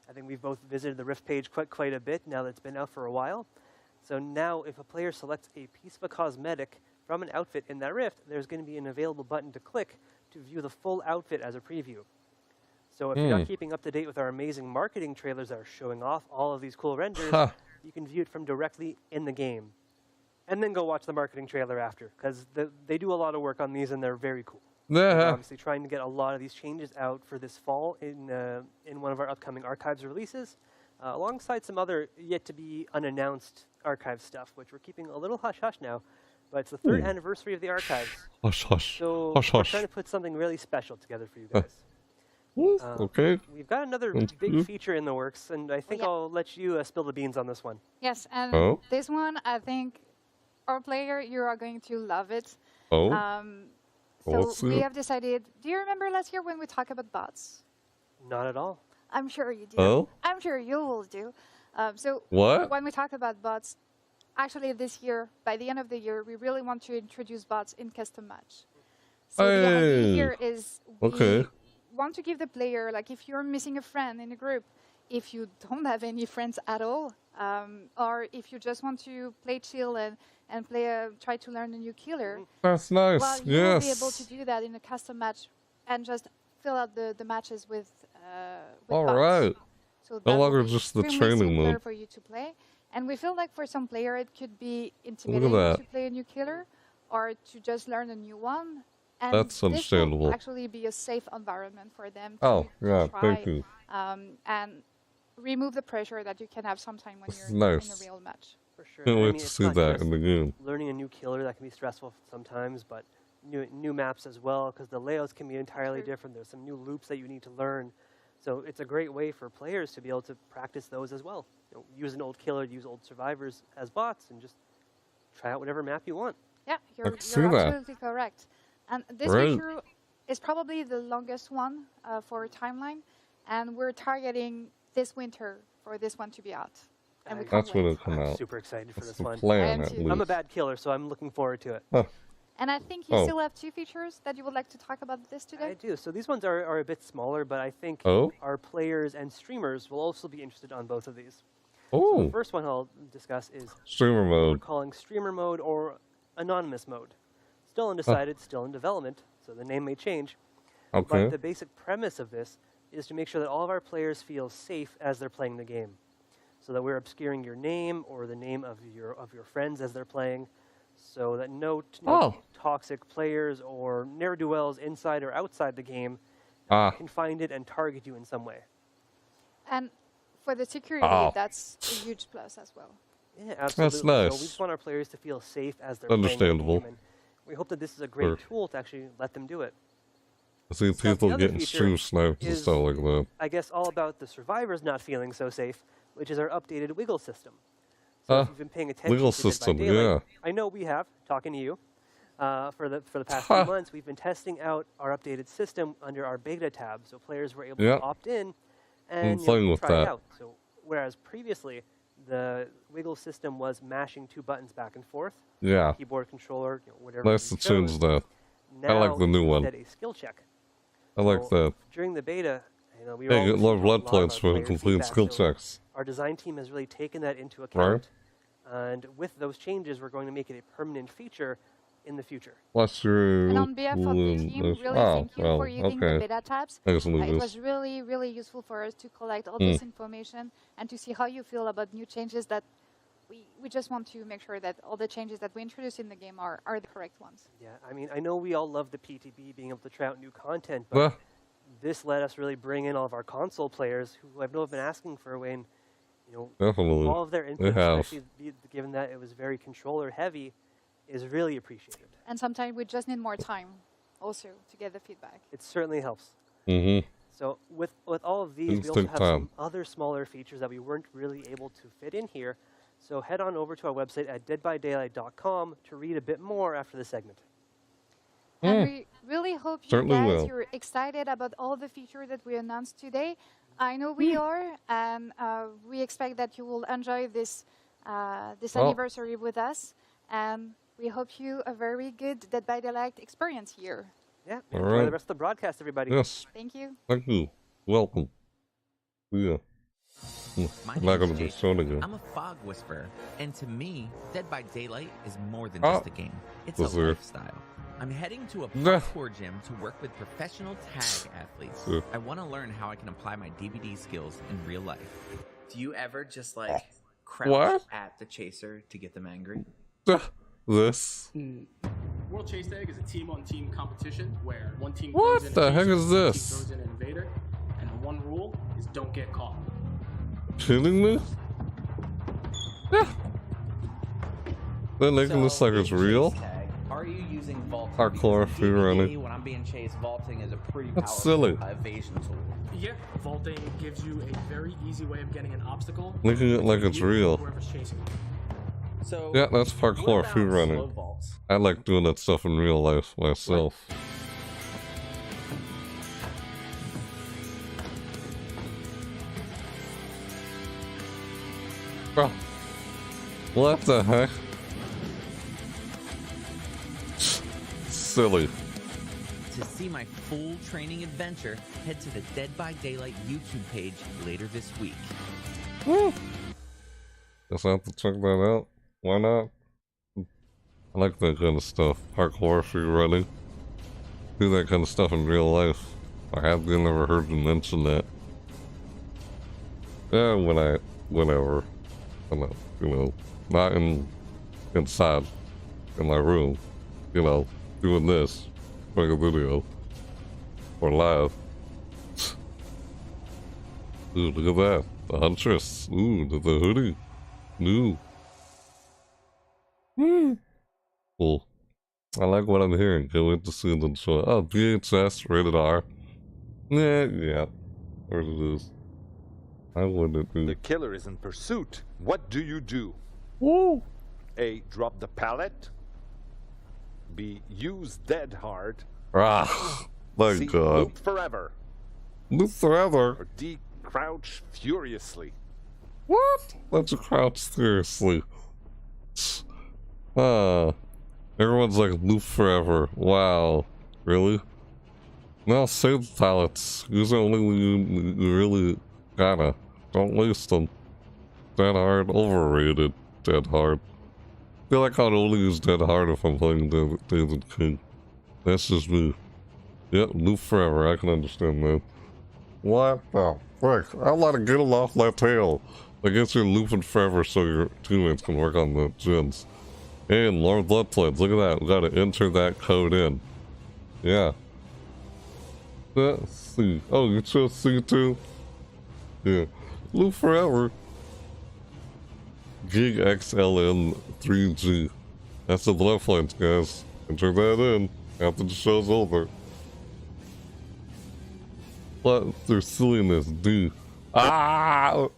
I think we've both visited the Rift page quite a bit now that it's been out for a while. So now if a player selects a piece of a cosmetic from an outfit in that Rift, there's going to be an available button to click to view the full outfit as a preview. So if you're not keeping up to date with our amazing marketing trailers that are showing off all of these cool renders, you can view it from directly in the game. And then go watch the marketing trailer after, because they do a lot of work on these and they're very cool. We're obviously trying to get a lot of these changes out for this fall in one of our upcoming archives releases, alongside some other yet-to-be unannounced archive stuff, which we're keeping a little hush-hush now. But it's the 3rd anniversary of the archives. So we're trying to put something really special together for you guys. We've got another big feature in the works, and I think I'll let you spill the beans on this one. Yes, and this one, I think, our player, you are going to love it. So we have decided, do you remember last year when we talked about bots? Not at all. I'm sure you do. I'm sure you will do. So when we talk about bots, actually this year, by the end of the year, we really want to introduce bots in custom match. So the idea here is we want to give the player, like if you're missing a friend in a group, if you don't have any friends at all, or if you just want to play chill and try to learn a new killer. That's nice. Well, you'll be able to do that in a custom match and just fill out the matches with bots. So no longer just the training mode for you to play. And we feel like for some player it could be intimidating to play a new killer or to just learn a new one. And that's understandable. This will actually be a safe environment for them to try thank you. And remove the pressure that you can have sometime when you're in a real match. For sure. Can't wait to see that in the game. Learning a new killer, that can be stressful sometimes, but new maps as well, because the layouts can be entirely different. There's some new loops that you need to learn. So it's a great way for players to be able to practice those as well. You know, use an old killer, use old survivors as bots, and just try out whatever map you want. Yeah, you're absolutely correct. And this feature is probably the longest one for timeline, and we're targeting this winter for this one to be out. And that's when it'll come out. I'm super excited for this one. I'm a bad killer, so I'm looking forward to it. And I think you still have 2 features that you would like to talk about this today? I do. So these ones are a bit smaller, but I think our players and streamers will also be interested on both of these. So the first one I'll discuss is streamer mode. We're calling streamer mode or anonymous mode. Still undecided, still in development, so the name may change. But the basic premise of this is to make sure that all of our players feel safe as they're playing the game. So that we're obscuring your name or the name of your friends as they're playing, so that no toxic players or ne'er-do-wells inside or outside the game can find it and target you in some way. And for the security, that's a huge plus as well. Yeah, absolutely. That's nice. So we just want our players to feel safe as they're playing the game, and we hope that this is a great tool to actually let them do it. I see people getting stream sniped and stuff like that. I guess all about the survivors not feeling so safe, which is our updated wiggle system. So if you've been paying attention legal to Dead by system, Daylight, yeah. I know we have, talking to you. For the past few months, we've been testing out our updated system under our beta tab, so players were able to opt in and try it out. So whereas previously the wiggle system was mashing 2 buttons back and forth, keyboard controller, whatever. Nice to change that. Now I like the new one. A skill check. I like that. During the beta, we get a lot of blood points for complete skill checks. Our design team has really taken that into account, and with those changes, we're going to make it a permanent feature in the future. And on behalf of the team, really thank you for using the beta tabs. It was really, really useful for us to collect all this information and to see how you feel about new changes that we just want to make sure that all the changes that we introduce in the game are the correct ones. Yeah, I mean, I know we all love the PTB, being able to try out new content, but this let us really bring in all of our console players who I know have been asking for a way, and all of their input, especially given that it was very controller heavy, is really appreciated. And sometimes we just need more time also to get the feedback. It certainly helps. So with all of these, we also have some other smaller features that we weren't really able to fit in here. So head on over to our website at deadbydaylight.com to read a bit more after the segment. And we really hope you guys are excited about all the features that we announced today. I know we are, and we expect that you will enjoy this anniversary with us. And we hope you a very good Dead by Daylight experience here. Yeah, enjoy the rest of the broadcast, everybody. Yes. Thank you. Thank you. Welcome. Yeah. I'm not going to be shown again. I'm a fog whisperer, and to me, Dead by Daylight is more than just a game. It's a lifestyle. I'm heading to a parkour gym to work with professional tag athletes. I want to learn how I can apply my DVD skills in real life. Do you ever just crouch at the chaser to get them angry? This. World Chase Tag is a team-on-team competition where one team what throws in the a heck chaser, is this? throws in an invader, and the one rule is don't get caught. Kidding me? Yeah. They're making this like it's real. Tag, are you using vaulting? Hardcore free running. When I'm being chased, vaulting is a pretty That's powerful silly. Evasion tool. Yeah, vaulting gives you a very easy way of getting an obstacle. Making it like it's real. Whoever's chasing you. So yeah, that's parkour free running. I like doing that stuff in real life myself. Bro, what the heck? Silly. To see my full training adventure, head to the Dead by Daylight YouTube page later this week. Woo. Guess I have to check that out. Why not? I like that kind of stuff. Parkour free running. Do that kind of stuff in real life. I have never heard you mention that. Yeah, whenever. Not inside in my room, doing this, making a video, or live. Ooh, look at that, the Huntress. Ooh, the hoodie, new. Cool. I like what I'm hearing. Can't wait to see them show. Oh, VHS, rated R. Yeah, there it is. I wouldn't do. The killer is in pursuit. What do you do? Woo! A. Drop the pallet. B. Use dead hard. Ah, my C. God. Loop forever. Loop forever? Or D. Crouch furiously. What? Let's crouch furiously. Everyone's like loop forever. Wow. Really? No, save the pallets. Use it only when you really gotta. Don't waste them. Dead hard, overrated. Dead hard. I feel like I'd only use dead hard if I'm playing David King. That's just me. Yep, loop forever. I can understand that. What the frick? I want to get him off my tail. I guess you're looping forever so your teammates can work on the gens. And Lord Blood Plains, look at that. We gotta enter that code in. Yeah. Let's see. Oh, you chose C too? Yeah. Loop forever. Gig XLN 3G. That's the Blood Plains, guys. Enter that in after the show's over. What their silliness do? Ah!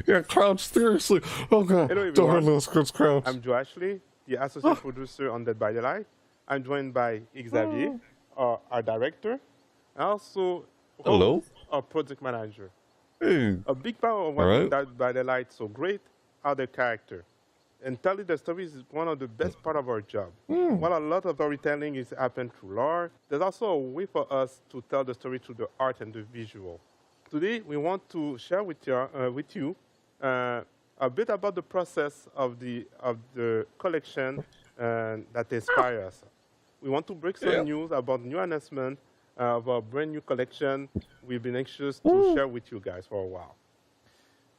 Yeah, crouch, seriously. Okay. Hello everyone. Crouch. I'm Joe Ashley, the associate producer on Dead by Daylight. I'm joined by Xavier, our director, and also our project manager. Hey. A big part of what makes Dead by Daylight so great are the characters. And telling the stories is one of the best part of our job. While a lot of storytelling is happened through lore, there's also a way for us to tell the story through the art and the visual. Today, we want to share with you a bit about the process of the collection that inspires us. We want to break some news about new announcement of a brand new collection we've been anxious to share with you guys for a while.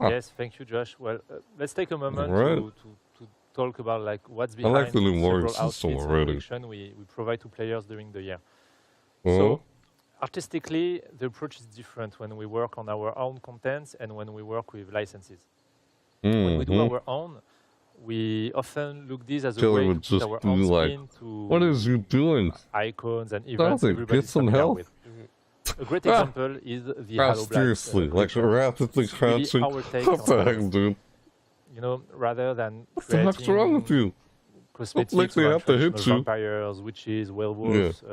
Yes, thank you, Josh. Well, let's take a moment to talk about like what's behind the several outfits and collection we provide to players during the year. So, artistically, the approach is different when we work on our own contents and when we work with licenses. When we do our own, we often look this as a way to put our own spin to what is you doing? Icons and events everybody's familiar with. A great example is the Halo Black. Seriously, like rapidly crouching. What the heck, dude? You know, rather than what the heck's wrong with you? Cosmetics around traditional vampires, witches, werewolves,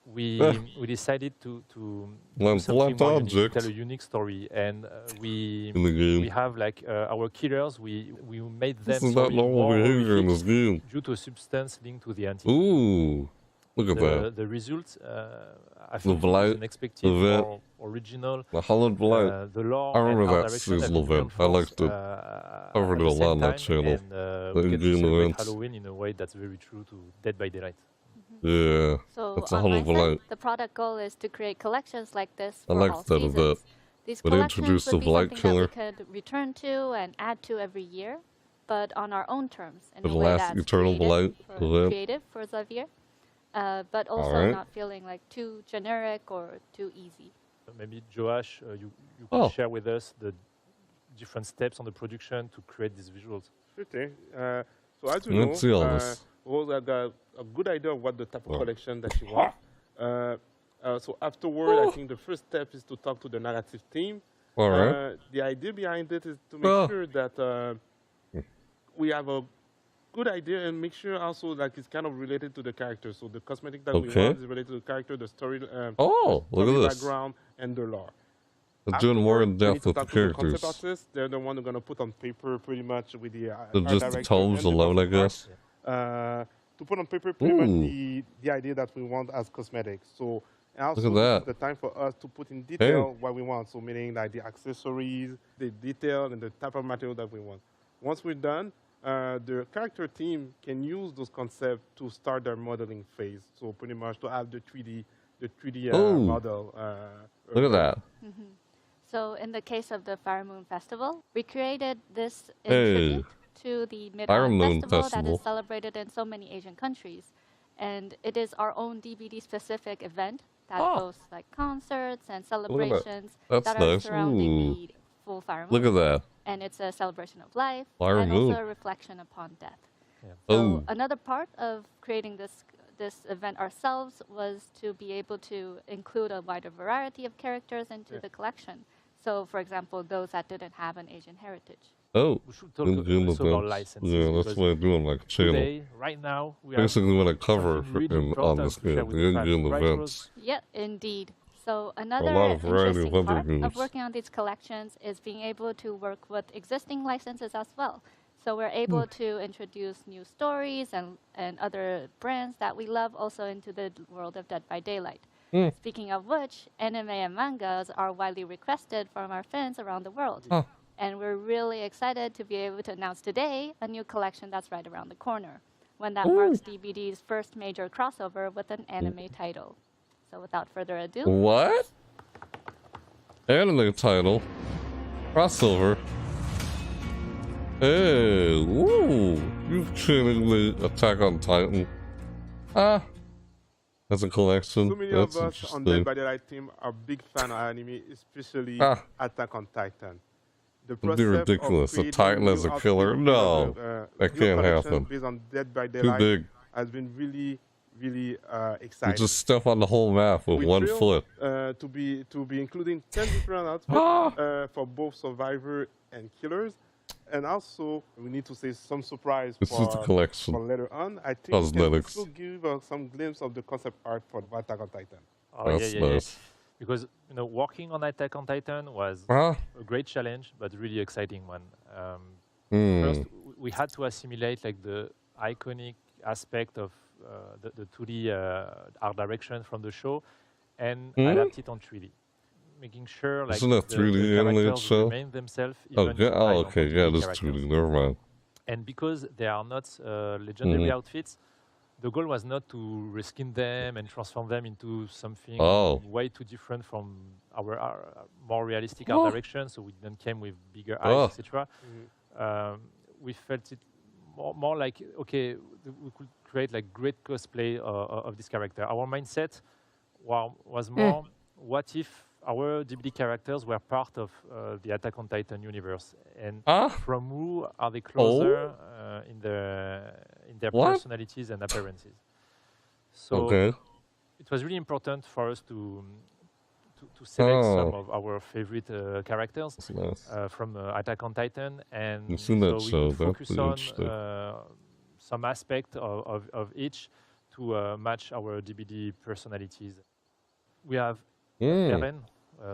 we decided to do something more unique, tell a unique story, and we have like our killers. We made them more horrific due to a substance linked to the entity. Ooh, look at that. The results, I think, was unexpected, more original. The Holland Light. The lore I remember and that season event. I liked it. Covered it a lot on that channel. We get to celebrate Halloween in a way that's very true to Dead by Daylight. Yeah, so that's a Holland Light. The product goal is to create collections like this for I all that seasons. A bit. These but collections would be Light something Killer. that we could return to and add to every year, but on our own terms, in the a way last that's Eternal creative for Xavier, but also not feeling like too generic or too easy. Maybe Joash, you could share with us the different steps on the production to create these visuals. Sure thing. So as you know, I got a good idea of what the type of collection that you want. So afterward, I think the first step is to talk to the narrative team. The idea behind it is to make sure that we have a good idea and make sure also like it's kind of related to the character. So the cosmetic that we want is related to the character, the story, look at this. background, and the lore. They're doing more in depth with the characters. The concept artists, they're the one who's going to put on paper pretty much with the just the tomes alone, I guess. To put on paper pretty much the idea that we want as cosmetics. So also this is the time for us to put in detail what we want. So meaning like the accessories, the detail, and the type of material that we want. Once we're done, the character team can use those concepts to start their modeling phase. So pretty much to have the 3D model. Look at that. So in the case of the Fire Moon Festival, we created this in tribute to the Mid-Autumn Festival that is celebrated in so many Asian countries. And it is our own DBD-specific event that boasts like concerts and celebrations that are surrounding the full Fire Moon. Look at that. And it's a celebration of life and also a reflection upon death. So another part of creating this event ourselves was to be able to include a wider variety of characters into the collection. So, for example, those that didn't have an Asian heritage. We should talk also about licenses. Yeah, that's what I do on my channel. Today, right now, we basically what I cover on this game, the in-game events. Yeah, indeed. So another interesting part of working on these collections is being able to work with existing licenses as well. So we're able to introduce new stories and other brands that we love also into the world of Dead by Daylight. Speaking of which, anime and mangas are widely requested from our fans around the world. And we're really excited to be able to announce today a new collection that's right around the corner, one that marks DBD's first major crossover with an anime title. So without further ado... What? Anime title? Crossover? Hey, woo! You've kidding me, Attack on Titan. That's a collection. So many of us on Dead by Daylight team are big fan of anime, especially Attack on Titan. It'd be ridiculous. The Titan as a killer? No, that can't happen. Based on Dead by Daylight too big. Has been really exciting. You just step on the whole map with one foot. To be including 10 different outfits for both Survivor and killers. And also, we need to say some surprise This is the collection. for later on. I think we can also give some glimpse of the concept art for Attack on Titan. Oh, yeah. Because working on Attack on Titan was a great challenge, but really exciting one. First, we had to assimilate like the iconic aspect of the 2D art direction from the show and adapt it on 3D. Making sure like the characters remain themselves. Okay, yeah, this 2D, never mind. And because they are not legendary outfits, the goal was not to reskin them and transform them into something way too different from our more realistic art direction. So we then came with bigger eyes, etc. We felt it more like, okay, we could create like great cosplay of this character. Our mindset was more, what if our DBD characters were part of the Attack on Titan universe, and from who are they closer in their personalities and appearances? So it was really important for us to select some of our favorite characters from Attack on Titan, and so we could focus on some aspect of each to match our DBD personalities. We have Eren,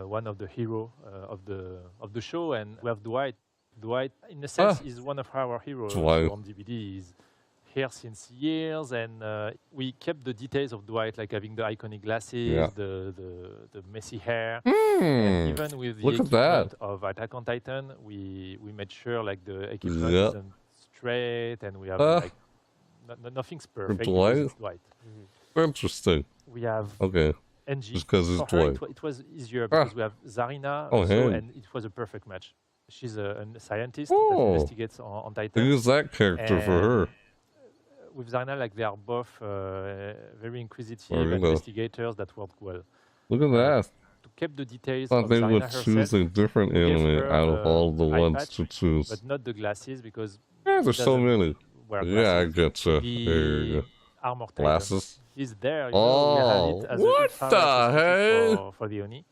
one of the heroes of the show, and we have Dwight. Dwight, in a sense, is one of our heroes on DVD. He's here since years, and we kept the details of Dwight, like having the iconic glasses, the messy hair, and even with the equipment of Attack on Titan, we made sure like the equipment isn't straight, and we have like nothing's perfect. Dwight. Interesting. We have NG. Just because it's Dwight. It was easier because we have Zarina and it was a perfect match. She's a scientist that investigates on Titan. Use that character for her. With Zarina, like they are both very inquisitive investigators that work well. Look at that. To keep the details I thought they would choose a different anime out of all the ones to choose. But not the glasses, because there's so many. Yeah, I get you. There you go. Armor glasses. Is there. What the heck? For the Oni.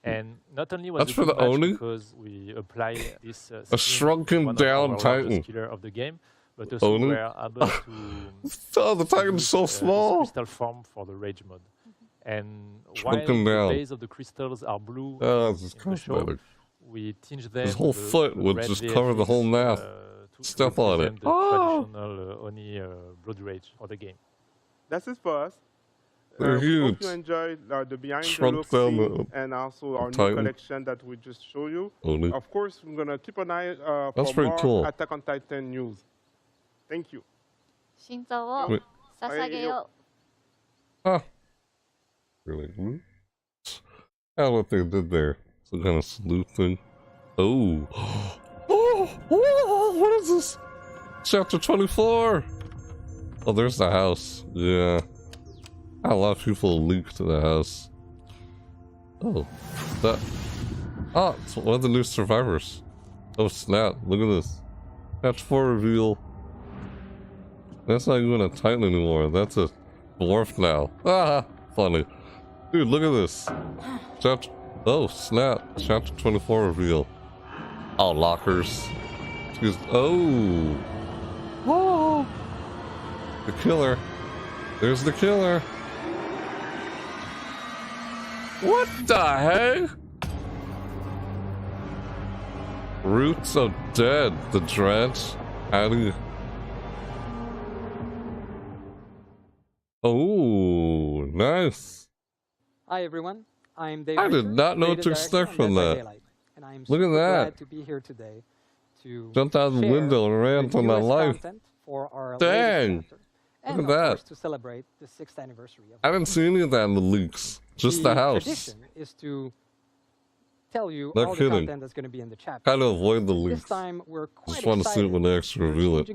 And not only was that's for the Oni, because we apply this a shrunken down Titan killer of the game, but also we're able to the Titan's so small. Crystal form for the rage mode. And while the base of the crystals are blue, this is cosmetic. We tinge them. His whole foot would just cover the whole map. Step on it. The traditional Oni blood rage for the game. That's it for us. They're huge. Hope you enjoyed the behind-the-loop scene and also our new collection that we just showed you. Of course, we're going to keep an eye for more Attack on Titan news. Thank you. 신조 사사게요. Really? I don't know what they did there. Some kind of salute thing. What is this? Chapter 24. Oh, there's the house. Yeah. A lot of people leaked to the house. It's one of the new survivors. Oh snap, look at this. Chapter 4 reveal. That's not even a Titan anymore, that's a dwarf now. Funny. Dude, look at this. Oh snap, chapter 24 reveal. Oh, lockers. Whoa! The killer. There's the killer. What the heck? Roots of Dead, the Dredge. Oh, nice. Hi everyone, I'm David. I did not know what to expect from that. And I'm Look at that. Glad to be here today to jumped out the window and ran for my life. For our dang! And look at that. To celebrate the 6th anniversary of I didn't see any of that in the leaks. Just the house. Tradition is to tell you all the content that's going to be in the chapter. Kind of avoid the leaks. This time we're quite just want to see it when they actually reveal it.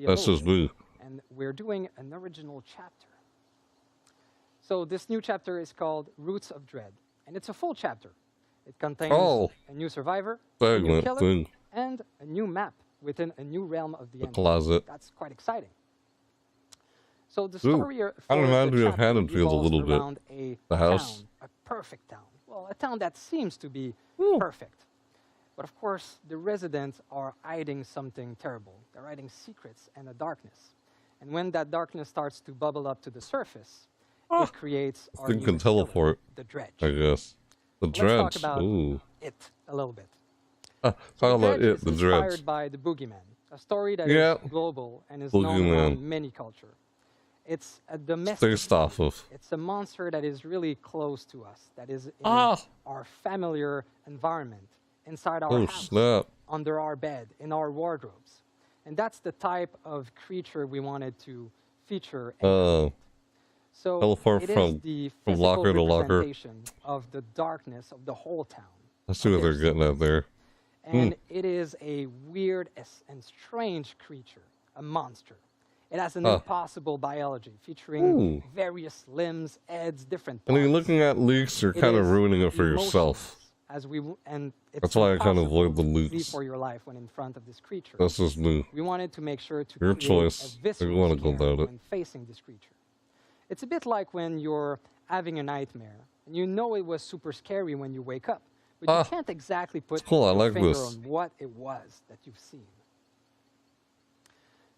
That's just me. And we're doing an original chapter. So this new chapter is called Roots of Dread, and it's a full chapter. It contains a new survivor, a new killer, and a new map within a new realm of the closet. That's quite exciting. So the story I remind me of Haddonfield a little bit. The house. A perfect town. Well, a town that seems to be perfect. But of course, the residents are hiding something terrible. They're hiding secrets and a darkness. And when that darkness starts to bubble up to the surface, it creates our thing can teleport. The Dredge. I guess. The Dredge. Let's talk about it a little bit. Talk about it, the Dredge. Inspired by the Boogeyman, a story that is global and is known around many cultures. It's a domestic. Based off of. It's a monster that is really close to us. That is in our familiar environment, inside our house, under our bed, in our wardrobes, and that's the type of creature we wanted to feature. So teleport it is the physical locker to locker representation of the darkness of the whole town. I see what they're getting at there. And it is a weird and strange creature, a monster. It has an impossible biology featuring various limbs, heads, different parts. And you're looking at leaks, you're kind of ruining it for yourself. That's why I kind of avoid the leaks. For your life when in front of this creature. This is new. We wanted to make sure to your create choice. A visceral you want to go about it. When facing this creature. It's a bit like when you're having a nightmare and you know it was super scary when you wake up, but you can't exactly put your finger on what it was that you've seen.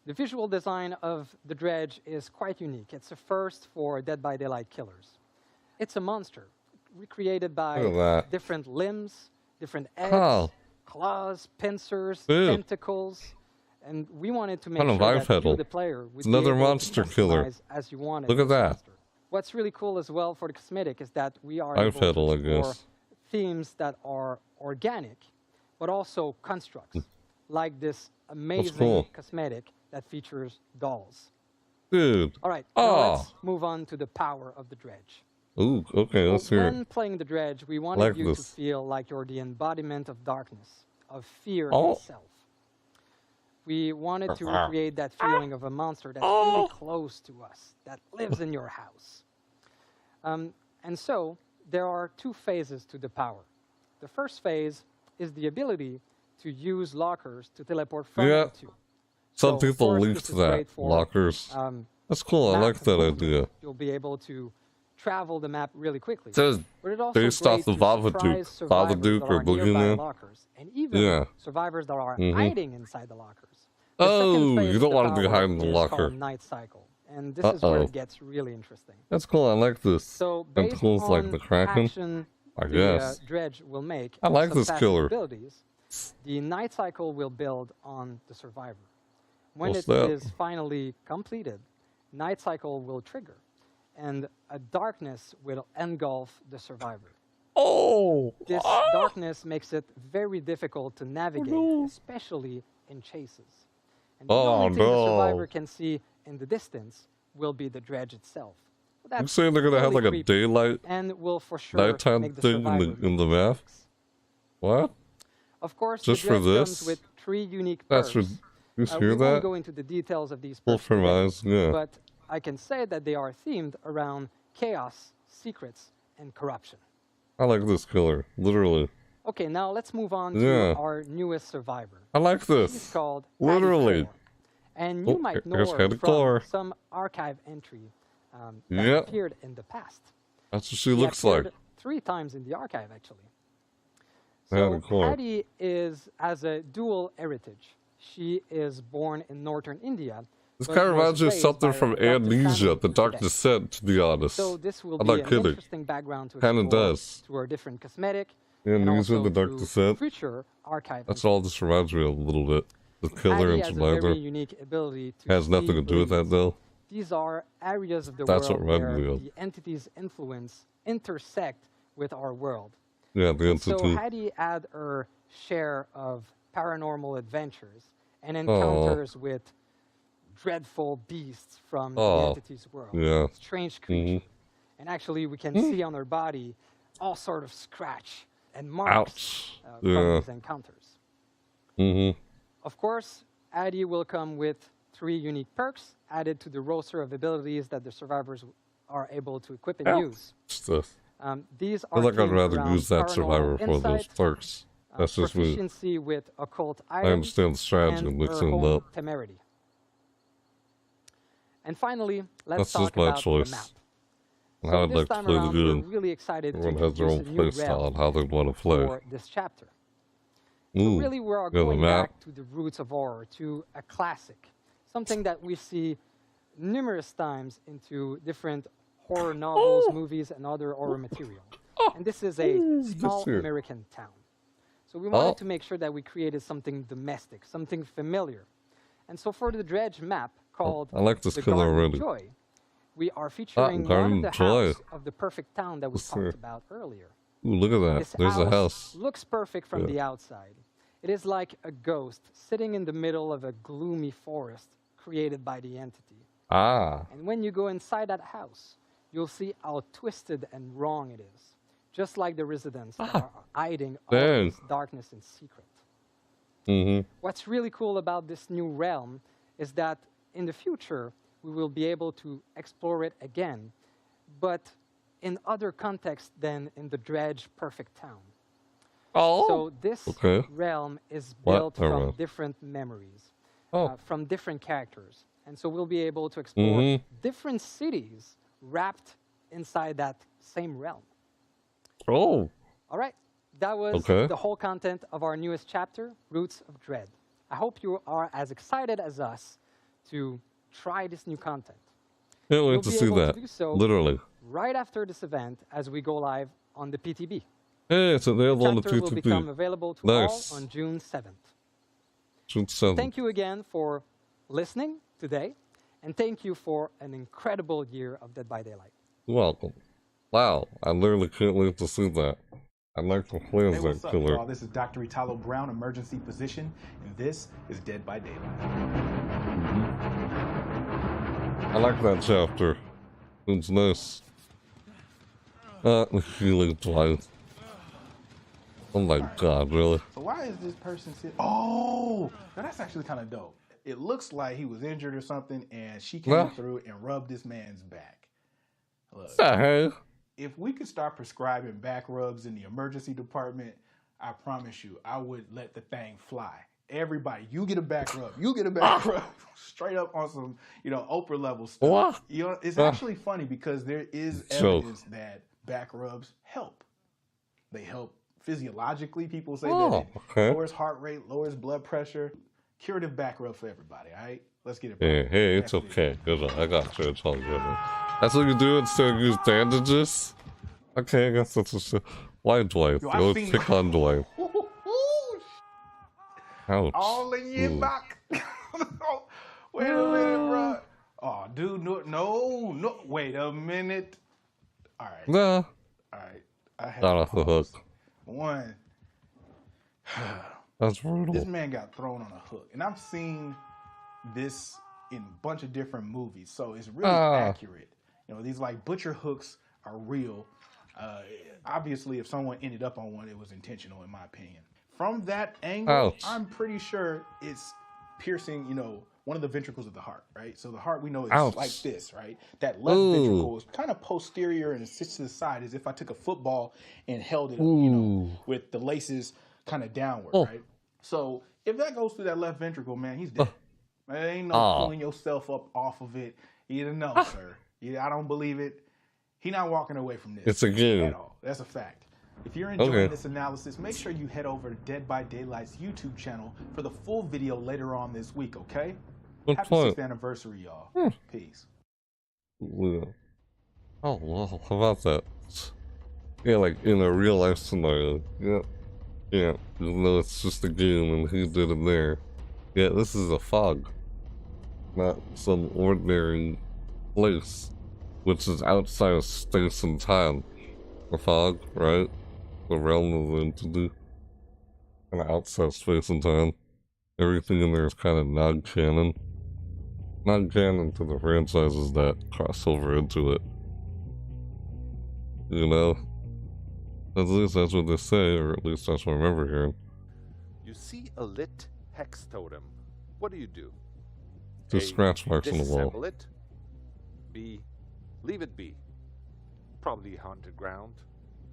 The visual design of the Dredge is quite unique. It's a first for Dead by Daylight killers. It's a monster recreated by different limbs, different heads, claws, pincers, tentacles, and we wanted to make sure that you, the player, would another monster killer. As you wanted. Look at that. Monster. What's really cool as well for the cosmetic is that we are able to explore themes that are organic, but also constructs, like this amazing cosmetic that features dolls. Dude. All right, now let's move on to the power of the Dredge. Ooh, okay, let's hear it. When playing the Dredge, we wanted you to feel like you're the embodiment of darkness, of fear itself. We wanted to recreate that feeling of a monster that's really close to us, that lives in your house. And so, there are two phases to the power. The first phase is the ability to use lockers to teleport from and to. Some people leave to that, lockers. That's cool, I like that idea. You'll be able to travel the map really quickly. It says based off the Babadook or Boogeyman. And even survivors that are hiding inside the lockers. You don't want to be hiding the locker. Night cycle. And this is where it gets really interesting. That's cool, I like this. So based tools on like the Kraken, action I guess. The Dredge will make, I like this killer. The night cycle will build on the survivor. When it is finally completed, night cycle will trigger, and a darkness will engulf the survivor. This darkness makes it very difficult to navigate, especially in chases. And the only thing the survivor can see in the distance will be the Dredge itself. I'm saying they're gonna have like a daylight, and will for sure nighttime make the thing in the map. What? Of course, just the for Dredge this? comes with 3 unique perks. That's you hear we that? won't go into the details of these perks today, but I can say that they are themed around chaos, secrets, and corruption. I like this killer, literally. Okay, now let's move on to our newest survivor. I like this. She's called literally. And you might know her from some archive entry that appeared in the past. That's what she looks like. 3 times in the archive, actually. So Addie has a dual heritage. She is born in northern India. This kind of reminds me of something from Amnesia, The Dark Descent, to be honest. So this will be an interesting background to explore through our different cosmetic. Amnesia, The Dark Descent. Future archive. That's all this reminds me of a little bit. The killer and survivor. Unique ability to has nothing to do with that though. These are areas of the world where the entity's influence intersect with our world. Yeah, the entity. So Hattie had her share of paranormal adventures and encounters with dreadful beasts from the entity's world. Yeah. Strange creatures. And actually we can see on her body all sort of scratch and marks from these encounters. Of course, Addie will come with 3 unique perks added to the roster of abilities that the survivors are able to equip and use. These are I'd rather use that survivor for those perks. That's just me. Proficiency with occult items. I understand the strategy and mixing it up. Temerity. And finally, let's talk about the map. How I'd like to play the game. We're really excited Everyone has their own play style and how they want to play. For this chapter. So really, we are going back to the roots of horror, to a classic, something that we see numerous times into different horror novels, movies, and other horror material. And this is a small American town. So we wanted to make sure that we created something domestic, something familiar. And so for the Dredge map called the Garden of Joy, we are featuring one of the houses of the perfect town that we talked about earlier. Ooh, look at that. This There's a house. Looks perfect from the outside. It is like a ghost sitting in the middle of a gloomy forest created by the entity. And when you go inside that house, you'll see how twisted and wrong it is. Just like the residents are hiding all this darkness in secret. What's really cool about this new realm is that in the future, we will be able to explore it again, but in other contexts than in the Dredge perfect town. So this realm is built from different memories, from different characters. And so we'll be able to explore different cities wrapped inside that same realm. All right. That was the whole content of our newest chapter, Roots of Dread. I hope you are as excited as us to try this new content. Can't wait to see that. To do so literally. Right after this event as we go live on the PTB. Hey, it's available on the PTB. Will become available to all on June 7th. June 7th. Thank you again for listening today, and thank you for an incredible year of Dead by Daylight. You're welcome. Wow, I literally can't wait to see that. I'd like to play as that killer. Y'all? This is Dr. Untitled Brown, emergency physician, and this is Dead by Daylight. I like that chapter. It's nice. Healing twice. Oh my god, really? So why is this person sitting? Oh, now that's actually kind of dope. It looks like he was injured or something, and she came through and rubbed this man's back. Look, if we could start prescribing back rubs in the emergency department, I promise you, I would let the thing fly. Everybody, you get a back rub. You get a back rub. Straight up on some, Oprah level stuff. It's actually funny because there is evidence that back rubs help. They help physiologically. People say that it lowers heart rate, lowers blood pressure. Curative back rub for everybody, all right? Let's get it. Hey, it's okay. I got you. It's all good. That's what you do instead of use bandages? Okay, I guess that's just... Why Dwight? Go pick on Dwight. Ouch. All in your back. Wait a minute, bro. Oh, dude, no. Wait a minute. All right. Nah. All right. I have got off the hook. One. That's brutal. This man got thrown on a hook. And I've seen this in a bunch of different movies. So it's really accurate. These like butcher hooks are real. Obviously, if someone ended up on one, it was intentional, in my opinion. From that angle, I'm pretty sure it's piercing, one of the ventricles of the heart, right? So the heart we know is like this, right? That left ventricle is kind of posterior and sits to the side as if I took a football and held it, with the laces kind of downward, right? So if that goes through that left ventricle, man, he's dead. There ain't no pulling yourself up off of it. You don't know, sir. I don't believe it. He's not walking away from this. It's a game. At all. That's a fact. If you're enjoying this analysis, make sure you head over to Dead by Daylight's YouTube channel for the full video later on this week, okay? Happy 6th anniversary, y'all. Peace. Oh, well, how about that? Yeah, like in a real life scenario. Yeah, even though it's just a game and he did it there. Yeah, this is a fog. Not some ordinary place, which is outside of space and time. The fog, right? The realm of the entity. Kind of outside space and time. Everything in there is kind of non-canon. Non-canon to the franchises that cross over into it. At least that's what they say, or at least that's what I remember hearing. You see a lit hex totem. What do? Just scratch marks on the wall. Disassemble it. B. Leave it be. Probably haunted ground.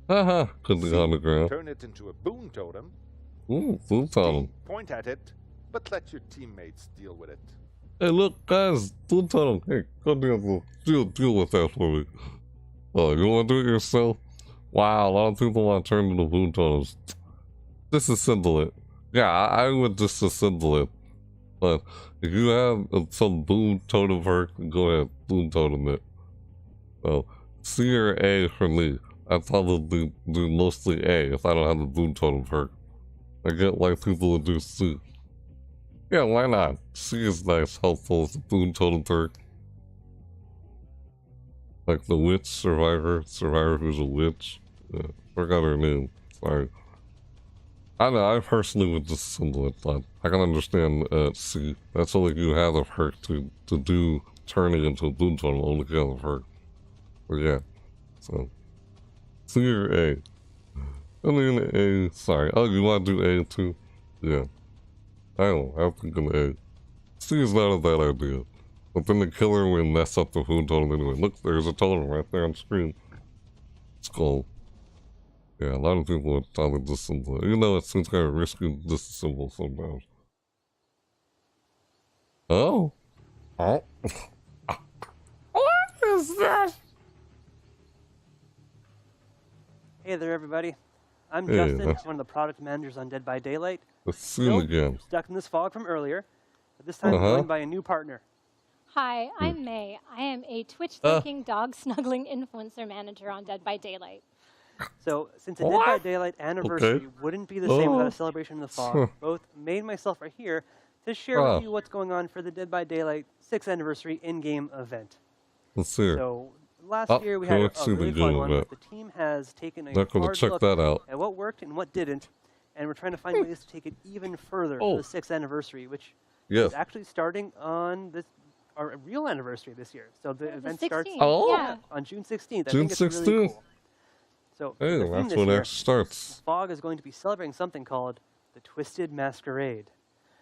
Could be haunted ground. Turn it into a boon totem. Ooh, boon totem. D. Point at it, but let your teammates deal with it. Hey, look, guys, boon totem. Hey, go deal with that for me. Oh, you want to do it yourself? Wow, a lot of people want to turn into boon totems. Disassemble it. Yeah, I would disassemble it. But if you have some boom totem perk, go ahead, boom totem it. So, C or A for me. I probably do mostly A if I don't have the boom totem perk. I get why people would do C. Yeah, why not? C is nice, helpful with the boom totem perk. Like the witch survivor who's a witch. Yeah, forgot her name. Sorry. I know, I personally would disassemble it, but I can understand C. That's only if you have a perk to do turning into a boom totem, only if you have a perk. But yeah, so C or A? I mean A, sorry. Oh, you want to do A too? Yeah. I don't know, I'm thinking A. C is not a bad idea. But then the killer will mess up the boom totem anyway. Look, there's a totem right there on screen. It's cool. Yeah, a lot of people would probably disassemble it. You know, it seems kind of risky to disassemble sometimes. Oh? Oh? What is that? Hey there, everybody. I'm Justin, one of the product managers on Dead by Daylight. Let's see him again. Stuck in this fog from earlier, but this time joined by a new partner. Hi, I'm May. I am a Twitch-thinking, dog-snuggling influencer manager on Dead by Daylight. So, since a Dead by Daylight anniversary wouldn't be the same without a celebration in the fog, both May and myself are here to share with you what's going on for the Dead by Daylight 6th anniversary in-game event. Let's see. So, last year we had a really fun one, but the team has taken a hard look at what worked and what didn't, and we're trying to find ways to take it even further for the 6th anniversary, which is actually starting on our real anniversary this year. So the event starts on June 16th. I think it's really cool. So that's when it starts. Fog is going to be celebrating something called the Twisted Masquerade.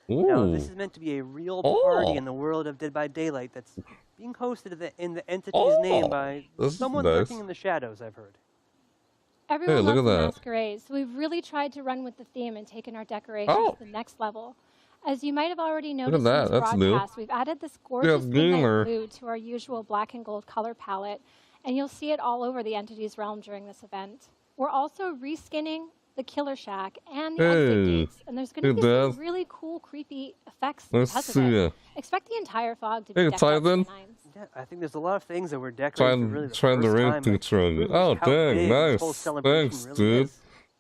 Now, this is meant to be a real party in the world of Dead by Daylight that's being hosted in the entity's name by someone lurking in the shadows, I've heard. Everyone loves the masquerade, so we've really tried to run with the theme and taken our decorations to the next level. As you might have already noticed in this broadcast, we've added this gorgeous midnight blue to our usual black and gold color palette, and you'll see it all over the entity's realm during this event. We're also reskinning the Killer Shack and the exit gates, and there's going to be some really cool, creepy effects because of it. Expect the entire fog to be decked out to the nines. Yeah, I think there's a lot of things that we're decorating for really the trying first to time. rank things wrong. Oh, dang, nice. Thanks, dude.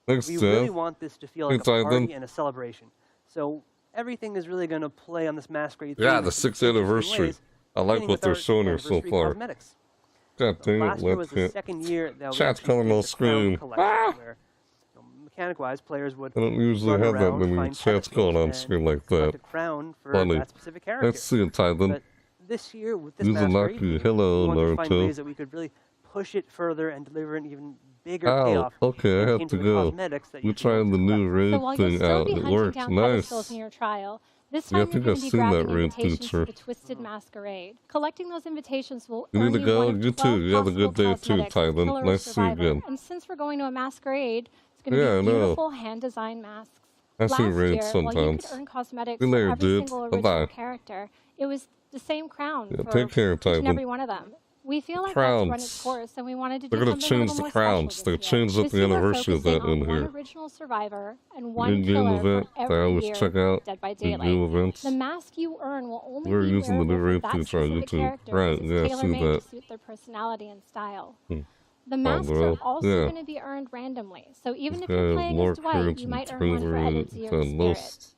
Thanks, we really want this to feel like a party and a celebration. So everything is really going to play on this masquerade. Yeah, the 6th anniversary. I like what they're showing here so far. God dang it, last year was the second year that we chat's coming on screen. Where, mechanic-wise, players would I don't usually have that many chats going on screen like that. A crown for Funny. that specific character. Let's see it, Tyden. But this year, with this masquerade, we wanted to find ways that we could really push it further and deliver an even bigger payoff. Okay, I have to go. We're trying the new raid thing out. It works. Nice. In your trial, this time you're going to be grabbing invitations to the Twisted Masquerade. Collecting those invitations will earn you one of 12 You have a good day too, Tyden. Nice to see you again. And since we're going to a masquerade, it's going to be beautiful hand-designed masks. Last year, while you could earn cosmetics for every single original character, it was the same crown for each and every one of them. We feel like that's run its course, and we wanted to do something a little more special this year. They're going to change the crowns. They changed up the anniversary of that in here. One original survivor and one killer for every year of Dead by Daylight. The mask you earn will only be wearable for that specific character. Right, yeah, tailor-made to suit their personality and style. The masks are also going to be earned randomly, so even if you're playing as Dwight, you might earn one for Edit's Spirit.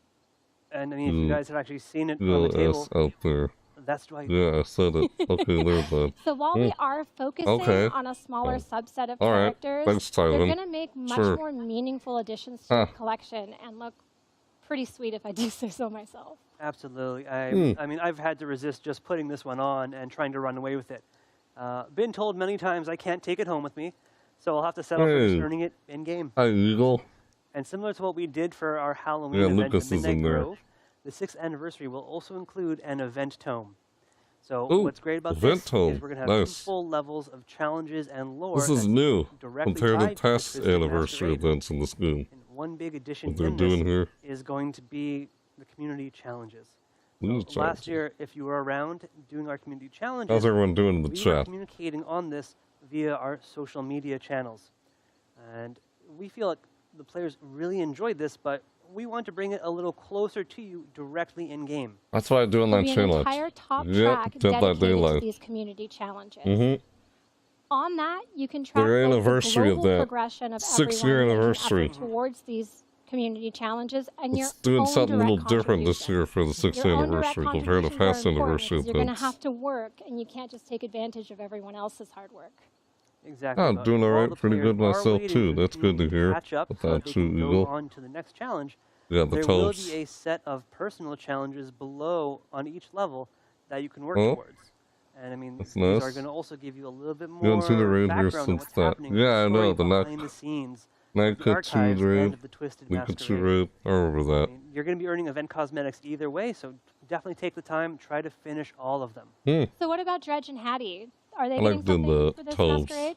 And I mean, if you guys have actually seen it on the table, out there. That's Dwight. Yeah, I said it. Okay, there, bud. So while we are focusing on a smaller subset of characters, they're going to make much more meaningful additions to the collection and look pretty sweet, if I do say so myself. Absolutely. I mean, I've had to resist just putting this one on and trying to run away with it. Been told many times I can't take it home with me, so I'll have to settle for just earning it in-game. Hi, Eagle. And similar to what we did for our Halloween event at Midnight Grove, the 6th anniversary will also include an event tome. So what's great about this is we're going to have 2 full levels of challenges and lore. This is new compared to past anniversary events in this game. And one big addition in this is going to be the community challenges. So last year, if you were around doing our community challenges, how's everyone doing in the chat? We were communicating on this via our social media channels. And we feel like the players really enjoyed this, but we want to bring it a little closer to you directly in-game. That's what I do on that channel. An entire top track dedicated to these community challenges. On that, you can track the global progression of 6-year anniversary towards these community challenges, and it's doing something a little different this year for the 6th anniversary compared to past anniversary. You're going to have to work, and you can't just take advantage of everyone else's hard work. Exactly. I'm doing all right, pretty good myself too. That's good to hear. Catch up so they can go on to the next challenge. Yeah, there will be a set of personal challenges below on each level that you can work towards. And I mean, these are going to also give you a little bit more background on what's happening. Yeah, I know. Behind the scenes. Night Archives and of the Twisted Masquerade. I remember that. I mean, you're going to be earning event cosmetics either way, so definitely take the time, try to finish all of them. So what about Dredge and Hattie? Are they getting something for this Masquerade?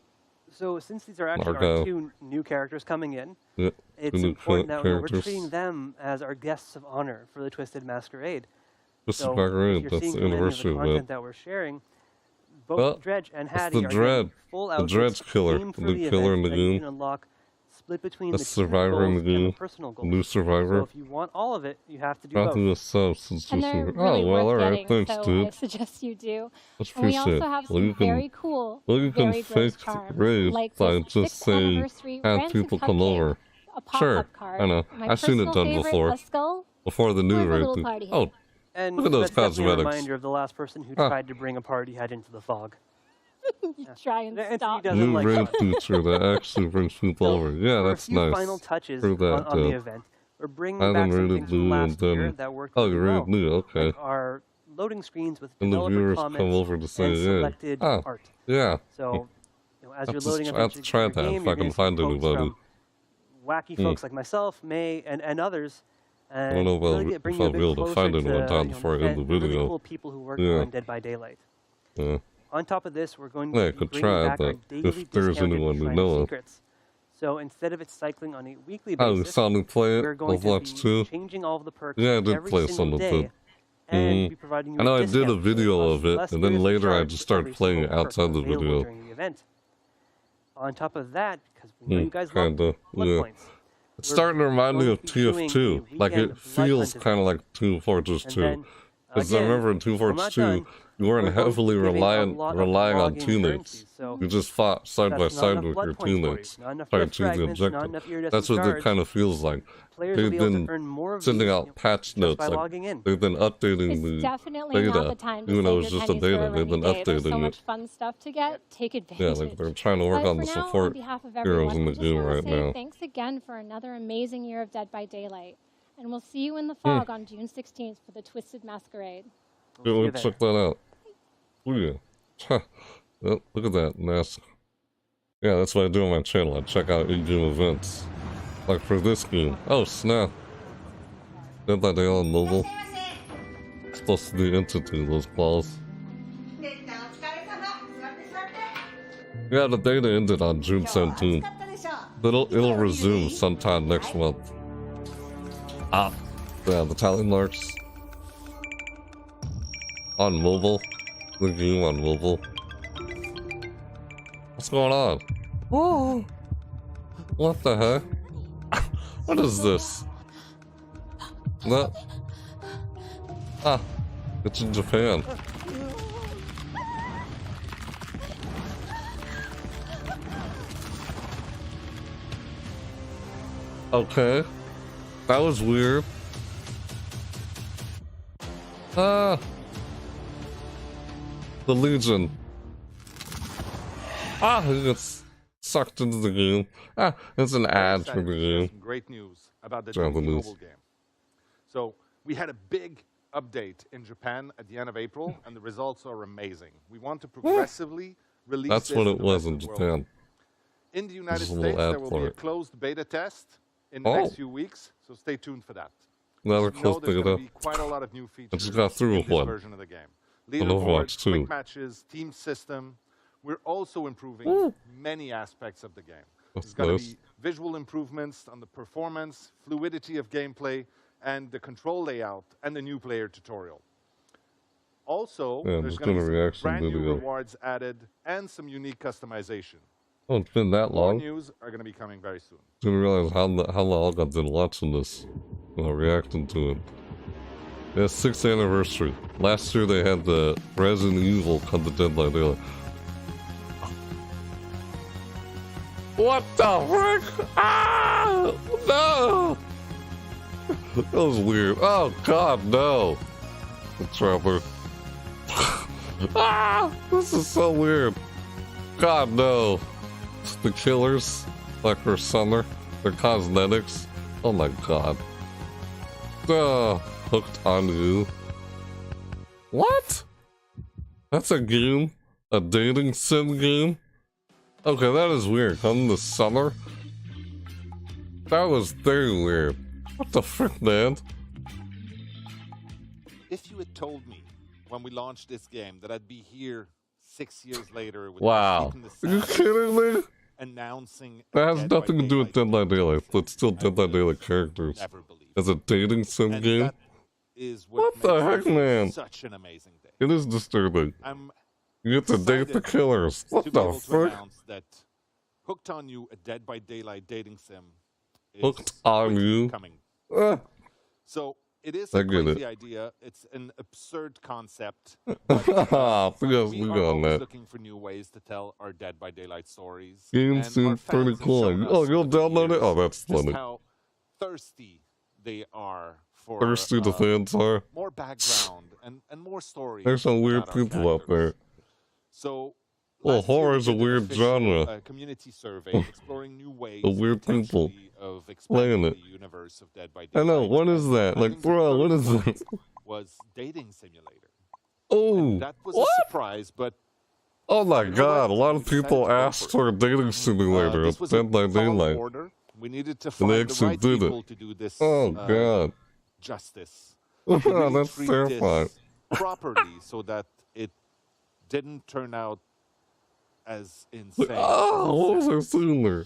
So since these are actually our 2 new characters coming in, it's important that we're treating them as our guests of honor for the Twisted Masquerade. Twisted Masquerade, that's the anniversary of the content that we're sharing. Both Dredge and Hattie are full out Dredge killer, the killer in the game. You can unlock split between the survivor in the game, new survivor. So if you want all of it, you have to do both. And they're really worth getting, thanks, so dude. I suggest you do. Let's and we also have some very cool, very gross charms, like by just saying, have people come over. Sure, I know. I've seen it done before. Before the new raid. Oh, and look at those cosmetics. A reminder of the last person who tried to bring a party hat into the fog. You try and stop. New raid feature that actually brings people over. Yeah, that's nice. Final touches on the event. We're bringing back some things from last year that worked really well. Rated new, okay. Like our loading screens with and the viewers comments come over to say, and selected art. Yeah. So, as you're loading up I have to try that if I can find anybody. Wacky folks like myself, May, and others. I don't know if I'll be able to find anyone down before I end the video. Really cool people who work on Dead by Daylight. Yeah. On top of this, we're going to be bringing back our daily if there's anyone we know secrets. So instead of it cycling on a weekly basis, we're going to be changing all of the perks every single day. And be providing you I know I did a video of it, and then later I just started playing it outside the video. During the event. On top of that, because we know you guys love blood points. It's starting to remind me of TF2. Like, it feels kind of like Team Fortress 2. Because I remember in Team Fortress 2, you weren't heavily relying on teammates. You just fought side by side with your teammates, trying to choose the objective. That's what it kind of feels like. They've been sending out patch notes, like they've been updating the beta, even though it's just a beta. They've been updating There's so much it. fun stuff to get. Take advantage. Yeah, like they're trying to work on the support heroes in the game right now. Thanks again for another amazing year of Dead by Daylight. And we'll see you in the fog on June 16th for the Twisted Masquerade. Yeah, let's check that out. Oh yeah. Oh, look at that mask. Yeah, that's what I do on my channel. I check out in-game events. Like for this game. Oh snap. Dead by Daylight mobile. It's supposed to be Entity, those claws. Yeah, the beta ended on June 17th. It'll resume sometime next month. Ah, yeah, the tally marks on mobile. The game on mobile. What's going on? Oh, what the heck? What is this? What? Ah, it's in Japan. Okay. That was weird. Ah. The Legion. Ah, he gets sucked into the game. Ah, it's an ad for the game. Some great news about the mobile game. So, we had a big update in Japan at the end of April, and the results are amazing. We want to progressively release That's this what to it the was rest in of the world. Japan. In the United States, there will be a closed beta test in the next few weeks, so stay tuned for that. Another closed there's beta. going to be quite a lot of new features I just got through in with this one. version of the game. On Overwatch 2. Quick matches, team system. We're also improving many aspects of the game. There's going to be visual improvements on the performance, fluidity of gameplay, and the control layout, and the new player tutorial. Also, there's going to be some brand new rewards added and some unique customization. Oh, it's been that long? More news are going to be coming very soon. Didn't realize how long I've been watching this. Reacting to it. Yeah, 6th anniversary. Last year they had the Resident Evil come to Dead by Daylight. What the frick? Ah! No! That was weird. Oh god, no! The Trapper. Ah! This is so weird. God, no. The killers, like her summer, their cosmetics. Oh my god. Hooked on you. What? That's a game? A dating sim game? Okay, that is weird. Come the summer? That was very weird. What the frick, man? If you had told me when we launched this game that I'd be here 6 years later with wow. Are you kidding me? Announcing that has nothing to do with Dead by Daylight, but still Dead by Daylight characters. As a dating sim game? Is what the heck, man? Such an amazing day. It is disturbing. You get to date the killers. What the frick? That Hooked on You, a Dead by Daylight dating sim. Hooked on You? Coming. So it is a crazy idea. It's an absurd concept. Ah, we are always looking for new ways to tell our Dead by Daylight stories. Game seems pretty cool. Oh, you'll download it? Oh, that's funny. Just how thirsty they are for thirsty the fans are. More background and more stories. There's some weird people out there. So, well, horror is a weird genre. Community survey exploring new ways of weird people of playing it. The universe of Dead by Daylight. I know. What is that? Like, bro, what is that? Was dating simulator. Oh, and that was a surprise, but. Oh my god! A lot of people asked for a dating simulator of Dead by Daylight. We needed to find the right people to do this. Oh god! Justice. That's terrifying. Properly, so that it didn't turn out as insane. Oh, what was I seeing there?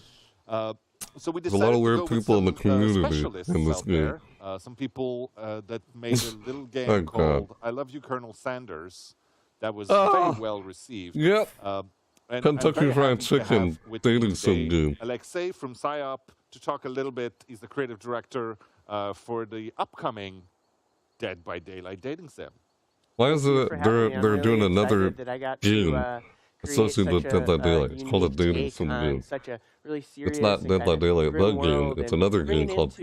So we There's decided a lot of weird to go people in the with some, community in this game. Some people that made a little game called "I Love You, Colonel Sanders." That was very well received. Yep. Kentucky Fried Chicken dating sim game. Alexei from PsyOp to talk a little bit. He's the creative director for the upcoming Dead by Daylight dating sim. Why is it they're doing another game associated with Dead by Daylight? It's called a dating sim game. Really serious it's not Dead by Daylight the game. It's another game called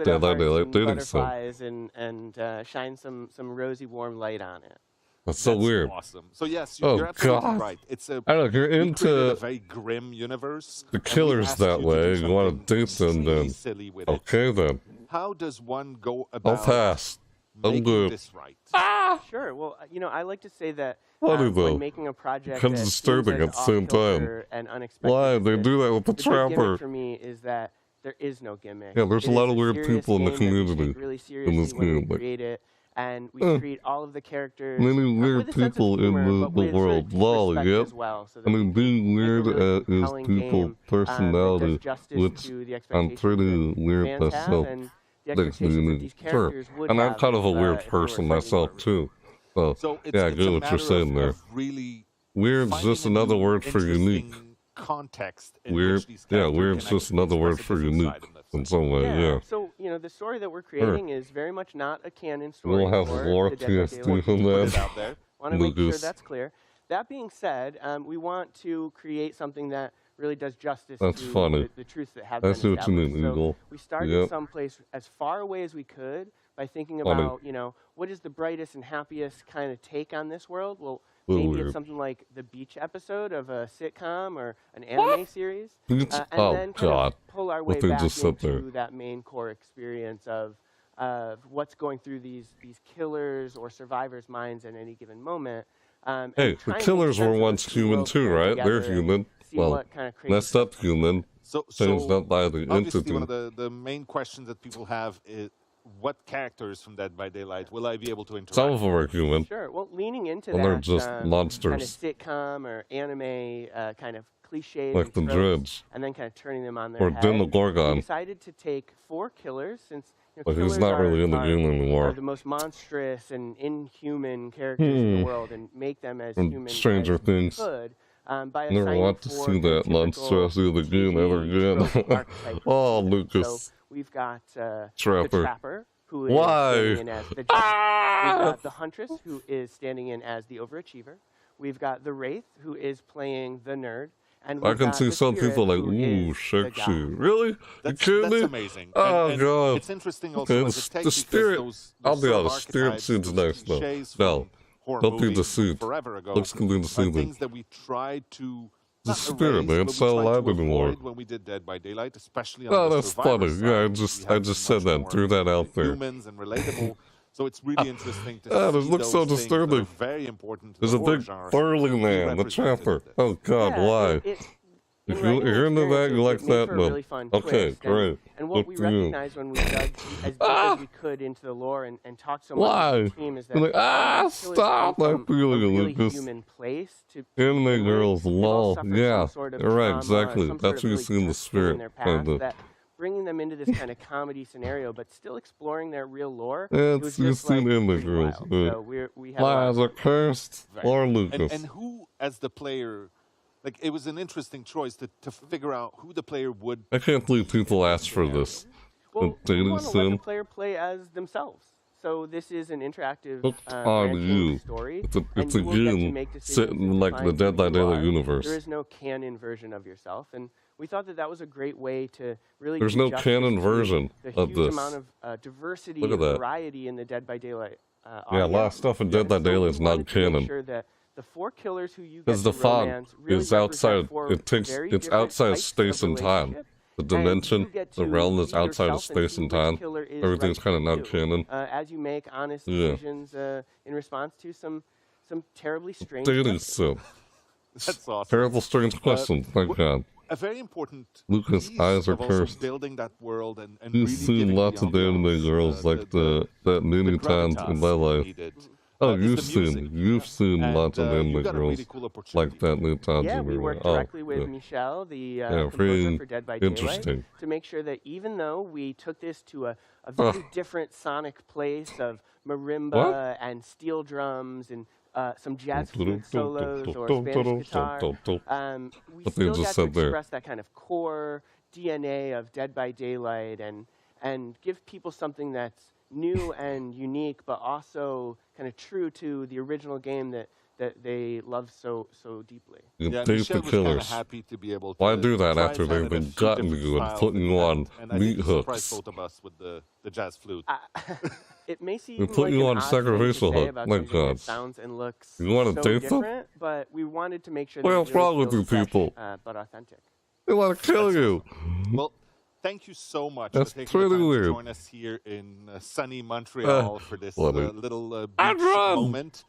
Dead by Daylight dating sim. And shine some rosy warm light on it. That's so weird. Awesome. So yes, you're absolutely right. It's a I don't know, you're into a very grim universe. The killers that way. You want to date them then. Okay then. How does one go about I'll pass. I'm good. This right? Sure. Well, I like to say that funny though. When making a project it becomes disturbing at the same time. And unexpected, why they do that with the Trapper? For me is that there is no gimmick. Yeah, there's a lot of weird people in the community in this game. Create it. And we treat all of the characters. Many weird people in the world. Lol, yep. Well, so I mean, being weird is people's personality, which I'm pretty weird myself. Sure. And I'm kind of a weird person myself, too. So yeah, I get what you're saying there. Weird's just another word for unique. Context weird, weird's just another word for unique. In some way, yeah. So, the story that we're creating is very much not a canon story. We'll have lore TSD from that. Want to make sure that's clear. That being said, we want to create something that really does justice to the truths that have been established. What you mean, so we started someplace as far away as we could by thinking about, what is the brightest and happiest kind of take on this world? Well, maybe it's something like the beach episode of a sitcom or an anime series. And then kind of pull our way back into that main core experience of what's going through these killers or survivors' minds at any given moment. Hey, the killers were once human too, right? They're human. Well, messed up human. Changed up by the entity. One of the main questions that people have is, what characters from Dead by Daylight will I be able to interact with? Some of them are human. Sure. Well, leaning into they're just monsters. Kind of sitcom or anime kind of cliches. Like the Dredge. And then kind of turning them on their head. Or Demogorgon. We decided to take 4 killers since but he's not really in the game anymore. Are the most monstrous and inhuman characters in the world and make them as human Stranger as Things. we could. by never want to see that monstrosity of the game ever again. Oh, Lucas. So we've got the Trapper. Trapper, who is standing in as the We've got the Huntress, who is standing in as the Overachiever. We've got the Wraith, who is playing the Nerd. And I can see some people like, ooh, sexy. Really? You kidding me? That's amazing. Oh, God. It's interesting also as it takes the spirit, I'll be honest, spirit seems nice, though. No, don't be deceived. Looks can be deceiving. Things that we tried to the spirit, man. It's not alive anymore. When we did Dead by Daylight, especially on oh, the that's funny. side, Yeah, I just said that, threw that out there. Humans and relatable. So it's really interesting to see it looks so disturbing. Very important. There's a big burly man, the Trapper. Oh, God, why? If you're into that, you like that, really okay, great. And what we recognized when we dug as deep as we could into the lore and talked so much with the team is that like, stop that feeling, really Lucas. human place to anime girls, lol. Yeah, you're right, exactly. That's what you see in the spirit. That bringing them into this kind of comedy scenario, but still exploring their real lore. It's you've seen anime girls. So we have Lies are cursed, or Lucas. And who, as the player, like, it was an interesting choice to figure out who the player would. I can't believe people asked for this. Well, we want to let the player play as themselves. So this is an interactive story. It's a game set in like the Dead by Daylight universe. There is no canon version of yourself, and we thought that was a great way to really. There's no canon version of this. The huge amount of diversity and variety in the Dead by Daylight. Yeah, a lot of stuff in Dead by Daylight is not canon. Sure that the 4 killers who you because the fog is outside. It's outside space and time. The dimension, the realm is outside of space and time. Everything's kind of not canon. As you make honest decisions in response to some terribly strange. Dating sim. That's awesome. Terrible strange question. Thank God. A very important. Lucas' eyes are cursed. Building that world and You've seen lots of anime girls like that many times in my life. Oh, you've seen lots of anime girls like that many times. Yeah, we worked directly with Michelle, the composer for Dead by Daylight, to make sure that even though we took this to a very different sonic place of marimba and steel drums and some jazz flute solos or Spanish guitar, we still got to express that kind of core DNA of Dead by Daylight and give people something that's new and unique, but also kind of true to the original game that they love so deeply. Yeah, Michelle was kind of happy to be able to. Why do that after they've been gutting you and putting you on meat hooks? Both of us with the jazz flute. It may seem we put you on a sacrificial hook. My God. Sounds and looks you want to date them? But we wanted to make sure. What's wrong with you people? But authentic. They want to kill you. Well, thank you so much for taking the time to join us here in sunny Montreal for this little beach moment.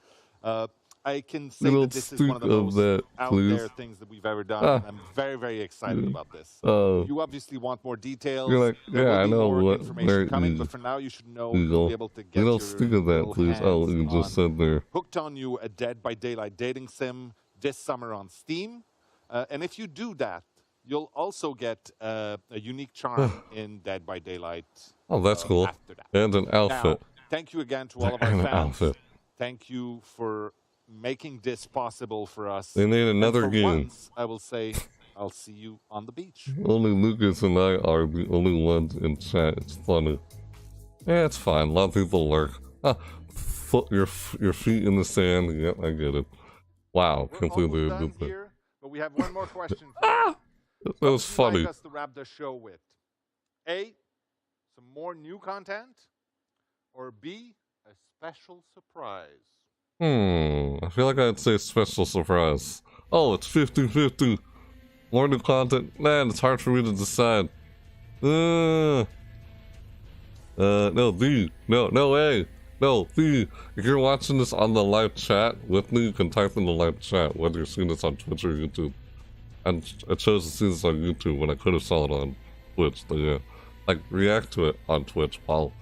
I can say that this is one of the most out there things that we've ever done. I'm very, very excited about this. You obviously want more details. You're like, yeah, I know what information coming, but for now you should know you'll be able to get don't speak of that, please. Oh, you just said there. Hooked on You, a Dead by Daylight dating sim this summer on Steam. And if you do that, you'll also get a unique charm in Dead by Daylight. Oh, that's cool. After that. And an outfit. Now, thank you again to all of our fans. Outfit. Thank you for making this possible for us. They need another game. Once, I will say, I'll see you on the beach. Only Lucas and I are the only ones in chat. It's funny. Yeah, it's fine. A lot of people lurk. Your feet in the sand. Yep, I get it. Wow, completely done here, but we have one more question for you. That was funny. What would you like us to wrap the show with? A, some more new content, or B, a special surprise? I feel like I'd say special surprise. Oh, it's 50-50. More new content. Man, it's hard for me to decide. No, B. No, A. No, B. If you're watching this on the live chat with me, you can type in the live chat, whether you're seeing this on Twitch or YouTube. And I chose to see this on YouTube when I could have saw it on Twitch. But yeah, like react to it on Twitch while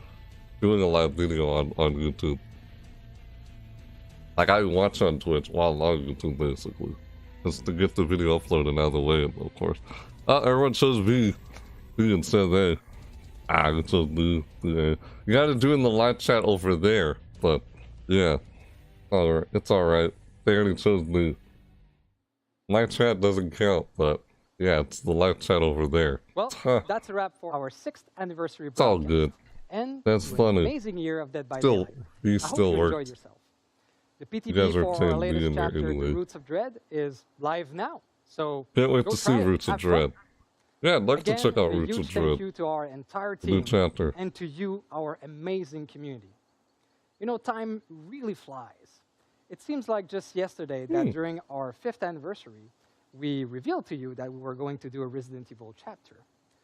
doing a live video on YouTube. Like I watch on Twitch while on YouTube basically, just to get the video uploaded out of the way, of course. Everyone chose B instead of A. You chose B. Yeah. You gotta do in the live chat over there, but yeah, alright, it's alright. They already chose B. My chat doesn't count, but yeah, it's the live chat over there. Well, that's a wrap for our 6th anniversary It's all broadcast. good. And that's funny. An amazing year of Dead by Daylight. You I still hope you worked. enjoyed yourself. The PTB for our latest chapter, The Roots of Dread, is live now. So can't wait to see Roots of Dread. Yeah, I'd like Again, to check out Roots of Dread. Thank you to our entire team New chapter. and to you, our amazing community. You know, time really flies. It seems like just yesterday that during our 5th anniversary, we revealed to you that we were going to do a Resident Evil chapter.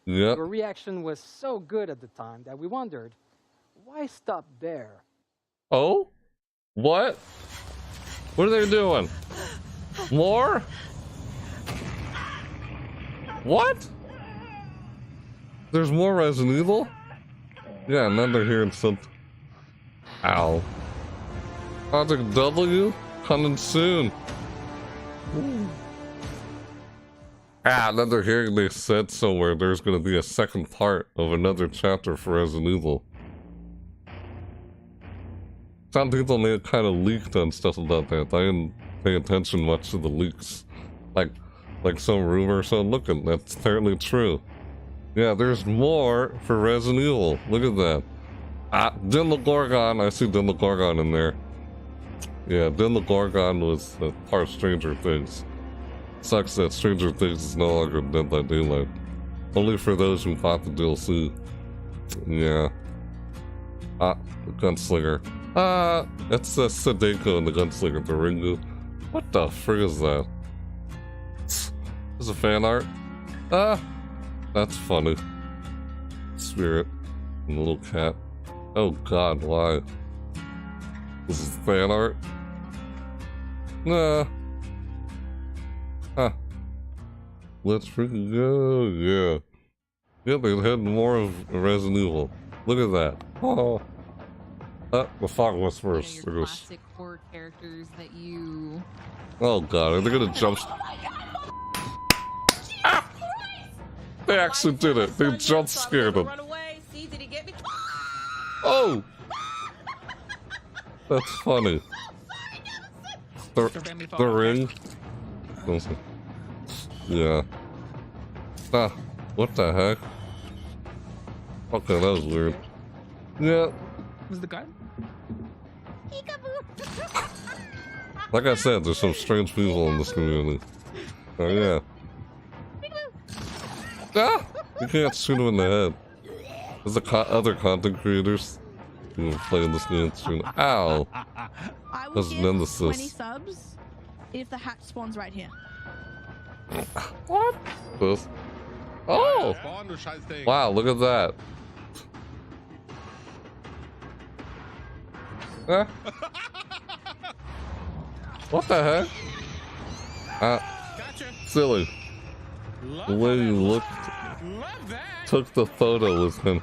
Yep. Your reaction was so good at the time that we wondered, why stop there? Oh? What? What are they doing? More? What? There's more Resident Evil? Yeah, and then they're hearing something. Ow. Project W? Coming soon. Ooh. And then they're hearing they said somewhere there's gonna be a second part of another chapter for Resident Evil. Some people may have kind of leaked on stuff about that. I didn't pay attention much to the leaks. Like some rumor or something. Look, that's apparently true. Yeah, there's more for Resident Evil. Look at that. Ah, Demogorgon. I see Demogorgon in there. Yeah, Demogorgon was part of Stranger Things. Sucks that Stranger Things is no longer Dead by Daylight. Only for those who bought the DLC. Yeah. Ah, the Gunslinger. Ah, that's Sadeko and the Gunslinger, the Ringu. What the frick is that? This is a fan art? Ah, that's funny. Spirit and the little cat. Oh god, why? This is fan art? Nah. Huh. Let's freaking go, yeah. Yeah, they had more of Resident Evil. Look at that. Oh. The Fog Whisperers. You know, your classic horror characters that you... Oh god, are they gonna jump? Ah! They actually did it. They jump scared him. Oh! That's funny. The ring? Yeah. Ah, what the heck? Okay, that was weird. Yeah. Was the guy? Like I said, there's some strange people in this community. Oh yeah. Ah! You can't shoot him in the head. There's other content creators who are playing this game. Ow! I will That's give Nemesis. 20 subs if the hatch spawns right here. What? This? Oh! Wow, look at that. Huh? What the heck? Silly. The way you looked, took the photo with him.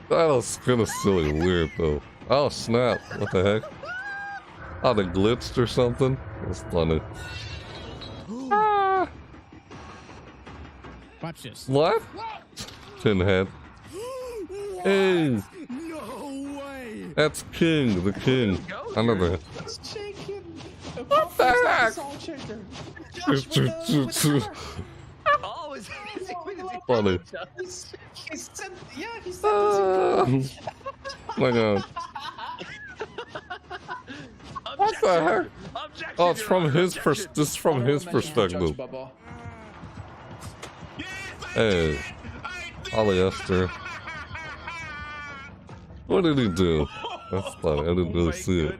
That was kind of silly, weird though. Oh snap! What the heck? Oh, they glitched or something? That's funny. Ah. Watch this. What? Pinhead. Hey! No way! That's King, the King. Another. What the heck? Funny. He said, yeah, he said My god. What the heck? Oh, it's from his this is from his perspective. Hey, polyester. What did he do? That's funny. I didn't really see it.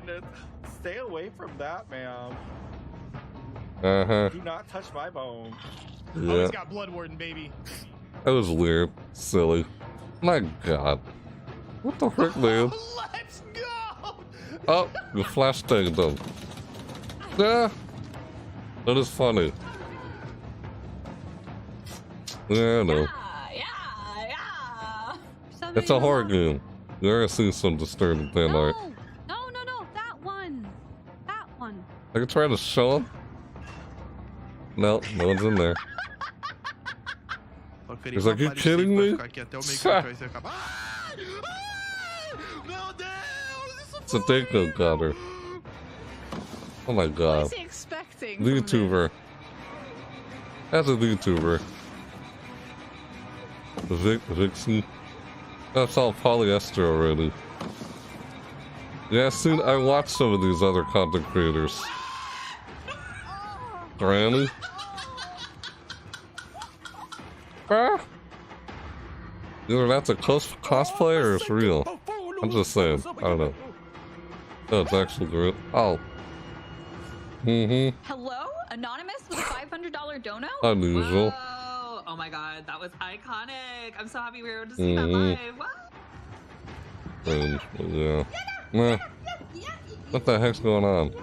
Stay away from that, man. Uh-huh. Do not touch my bone. Yeah. Oh, he's got Blood Warden, baby. That was weird. Silly. My god. What the frick, man? Let's go! Oh, the flash tagged them. Yeah. That is funny. Yeah, I know. It's a horror game. You're gonna see some disturbing thing like. No, that one. That one. I can try to show him. No, no one's in there. He's like, you kidding me? It's a Dako got her. Oh my god. What is he expecting? The YouTuber. As a YouTuber. Vixie. That's all polyester already. Yeah, I watched some of these other content creators. Granny? Ah! Either that's a cosplay or it's real. I'm just saying. I don't know. Oh, it's actually real. Oh. Hello? Anonymous with a $500 dono? Unusual. Whoa. Oh my god, that was iconic. I'm so happy we were able to see that live. And, yeah. Nah. What the heck's going on?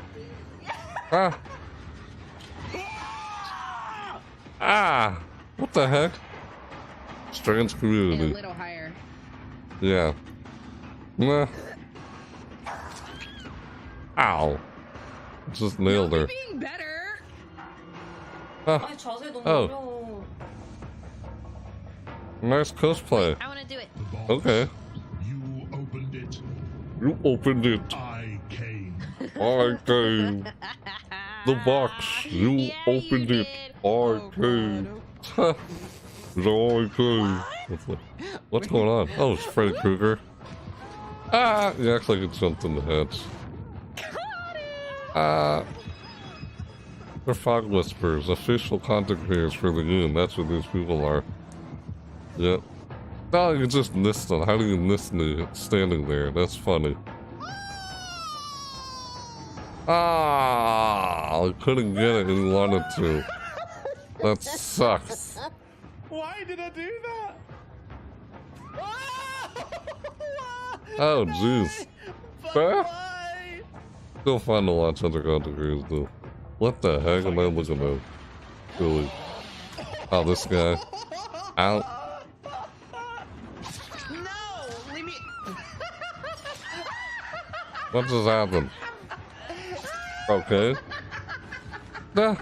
Ah! Ah! What the heck? Strange community. A little higher. Yeah. Nah. Ow. Just nailed her. Being better. Ah. Oh. Nice cosplay. I want to do it. Okay. You opened it. You opened it. I came. I came. The box. You opened it. I came. I came. What's going on? Oh, it's Freddy Krueger. Ah! He acts like he jumped in the hedge. They're Fog Whisperers, official content creators for the game. That's what these people are. Yep. Oh, you just missed them. How do you miss me standing there? That's funny. Ah, I couldn't get it and he wanted to. That sucks. Why did I do that? Oh, jeez. Still fun to watch other content creators do. What the heck am I looking at? Really? Oh, this guy. Out. What just happened? Okay. Nah.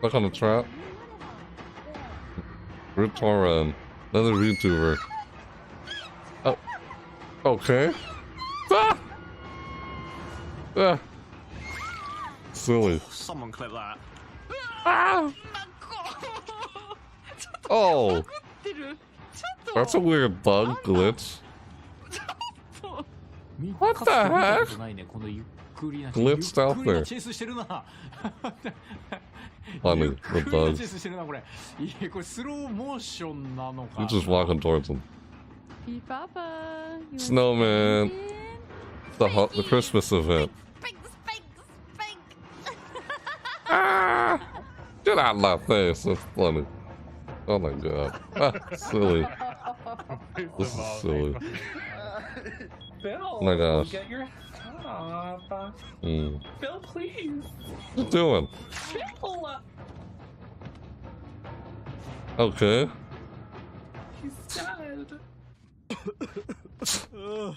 Look on the trap. Ritoran. Another YouTuber. Oh. Okay. Ah! Ah. Silly. Someone clip that. Ah! Oh. That's a weird bug glitch. What the heck? Glitched out there. Funny, the bugs. You're just walking towards him. Snowman. The Christmas event. Ah! Get out of my face. That's funny. Oh my god. Ah, silly. This is silly. Bill, oh my gosh. Get your Bill, please. What you doing? Bill. Okay. He's dead.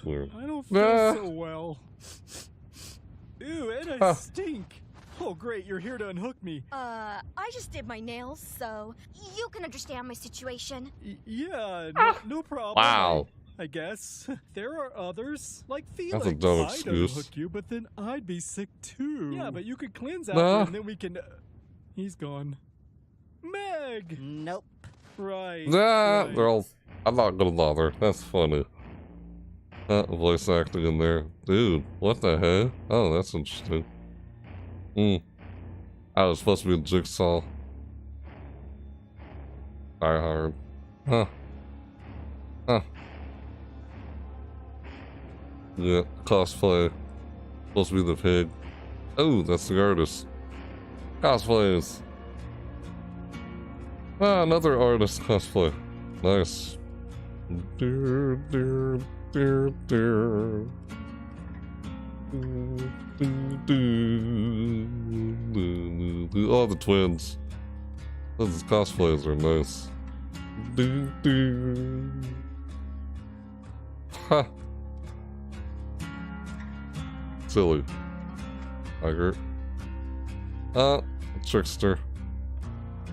Weird. I don't feel so well. Ew, and I stink. Oh, great, you're here to unhook me. I just did my nails, so you can understand my situation. Yeah, no problem. Wow. I guess. There are others, like Felix. That's a dumb I'd excuse. unhook you, but then I'd be sick too. Yeah, but you could cleanse after, Nah. and then we can... He's gone. Meg! Nope. Right. Nah, right. they're all... I'm not gonna bother. That's funny. Voice acting in there. Dude, what the heck? Oh, that's interesting. I was supposed to be a Jigsaw. Die Hard. Huh. Huh. Yeah, cosplay. Supposed to be the pig. Oh, that's the artist. Cosplays. Ah, another artist cosplay. Nice. Oh, the twins. Those cosplays are nice. Ha. Silly. Tiger. Trickster.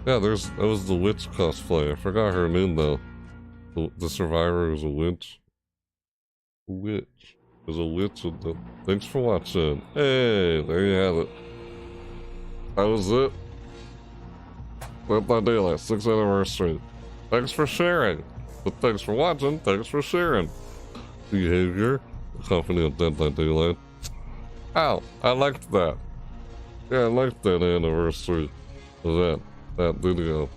Yeah, that was the witch cosplay. I forgot her name though. The survivor was a witch. There's a witch with the... Thanks for watching. Hey, there you have it. That was it. Dead by Daylight 6th anniversary. Thanks for sharing. But thanks for watching. Thanks for sharing. Behavior. The company of Dead by Daylight. Ow, I liked that. Yeah, I liked that anniversary of that video.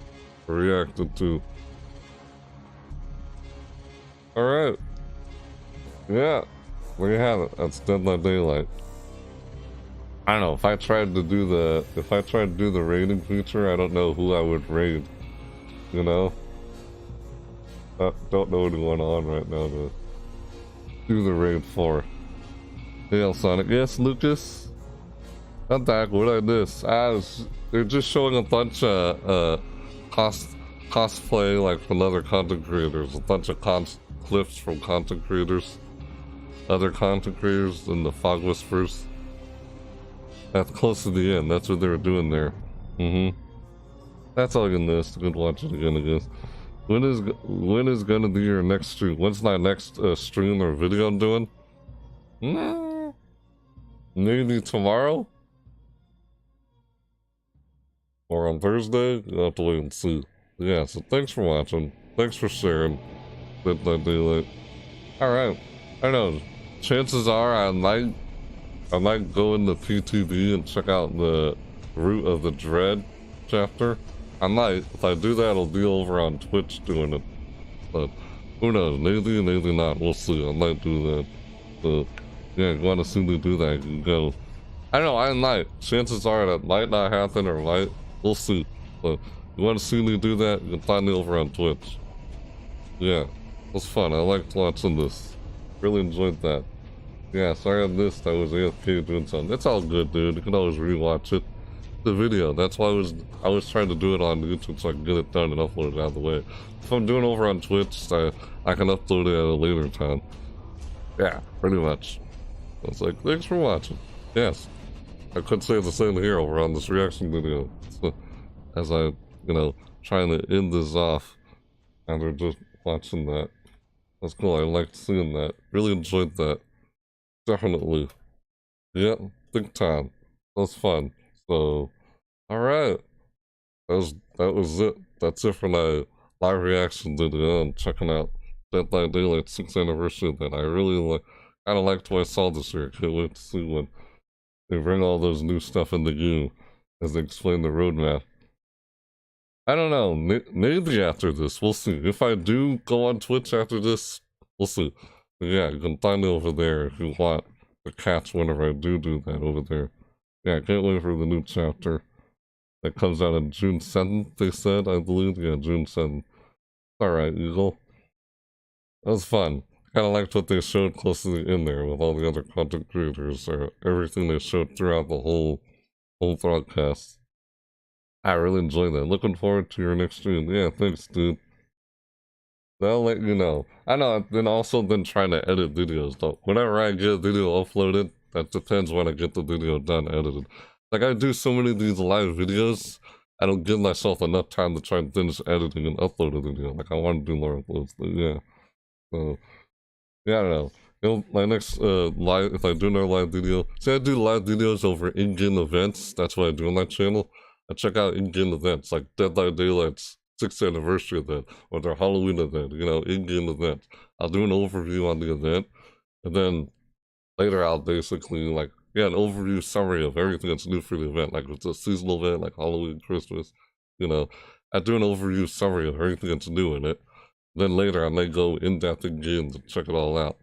I reacted to. Alright. Yeah. There you have it. That's Dead by Daylight. I don't know, if I tried to do the raiding feature, I don't know who I would raid. You know? I don't know anyone on right now to do the raid for. Hey, Alsonic. Yes, Lucas? I'm back. What I miss? They're just showing a bunch of cosplay, like, from other content creators. A bunch of clips from content creators. Other content creators in the Fog Whispers. That's close to the end. That's what they were doing there. That's all you missed. Good watch it again, I guess. When is gonna be your next stream? When's my next stream or video I'm doing? Maybe tomorrow? Or on Thursday? You'll have to wait and see. Yeah, so thanks for watching. Thanks for sharing. Dead by Daylight. Alright. I don't know. Chances are I might go into PTB and check out the root of the Dredge chapter. I might. If I do that, I'll be over on Twitch doing it. But who knows? Maybe, maybe not. We'll see. I might do that. So, yeah, if you want to see me do that, you can go. I don't know. I might. Chances are that might not happen or might. We'll see. But if you want to see me do that, you can find me over on Twitch. Yeah. It was fun. I liked watching this. Really enjoyed that. Yeah, sorry I missed. I was AFK doing something. It's all good, dude. You can always rewatch it. The video. That's why I was trying to do it on YouTube so I can get it done and upload it out of the way. If I'm doing it over on Twitch, I can upload it at a later time. Yeah, pretty much. It's like, thanks for watching. Yes. I could say the same here over on this reaction video. So, as I, trying to end this off. And they're just watching that. That's cool. I liked seeing that. Really enjoyed that. Definitely. Yep, big time. That was fun. So, alright. That was it. That's it for my live reaction video. I'm checking out Dead by Daylight 6th anniversary that I really kind of liked what I saw this year. Can't wait to see when they bring all those new stuff in the game as they explain the roadmap. I don't know. Maybe after this, we'll see. If I do go on Twitch after this, we'll see. But yeah, you can find me over there if you want to catch whenever I do that over there. Yeah, I can't wait for the new chapter. That comes out on June 7th, they said, I believe. Yeah, June 7th. Alright, Eagle. That was fun. Kind of liked what they showed close to the end there with all the other content creators, or everything they showed throughout the whole broadcast. I really enjoyed that. Looking forward to your next stream. Yeah, thanks, dude. I'll let you know. I know I've been trying to edit videos, though. Whenever I get a video uploaded, that depends when I get the video done edited. Like, I do so many of these live videos, I don't give myself enough time to try and finish editing and upload a video. Like, I want to do more uploads, but yeah. So, yeah, I don't know. My next live, if I do another live video, see, I do live videos over in-game events. That's what I do on my channel. I check out in-game events, like Dead by Daylight's 6th anniversary event, or their Halloween event, in-game event. I'll do an overview on the event, and then later I'll basically, an overview summary of everything that's new for the event, like if it's a seasonal event, like Halloween, Christmas, I do an overview summary of everything that's new in it. Then later I may go in-depth in games and check it all out.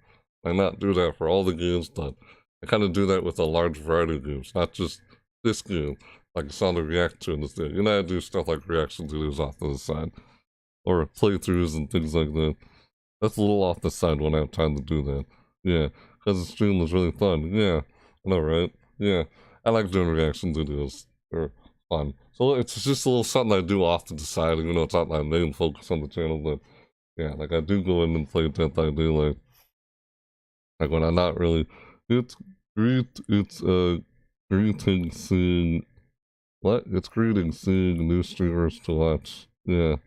I not do that for all the games, but I kind of do that with a large variety of games, not just this game, like it's on the reaction this day. I do stuff like reaction videos off to the side, or playthroughs and things like that. That's a little off the side when I have time to do that. Yeah, because the stream was really fun. Yeah, I know, right? Yeah, I like doing reaction videos. They're fun. So it's just a little something I do off to the side, even though it's not my main focus on the channel, but yeah, like I do go in and play Dead by Daylight. Like when I'm not really, it's greeting seeing, what? It's greeting seeing new streamers to watch. Yeah,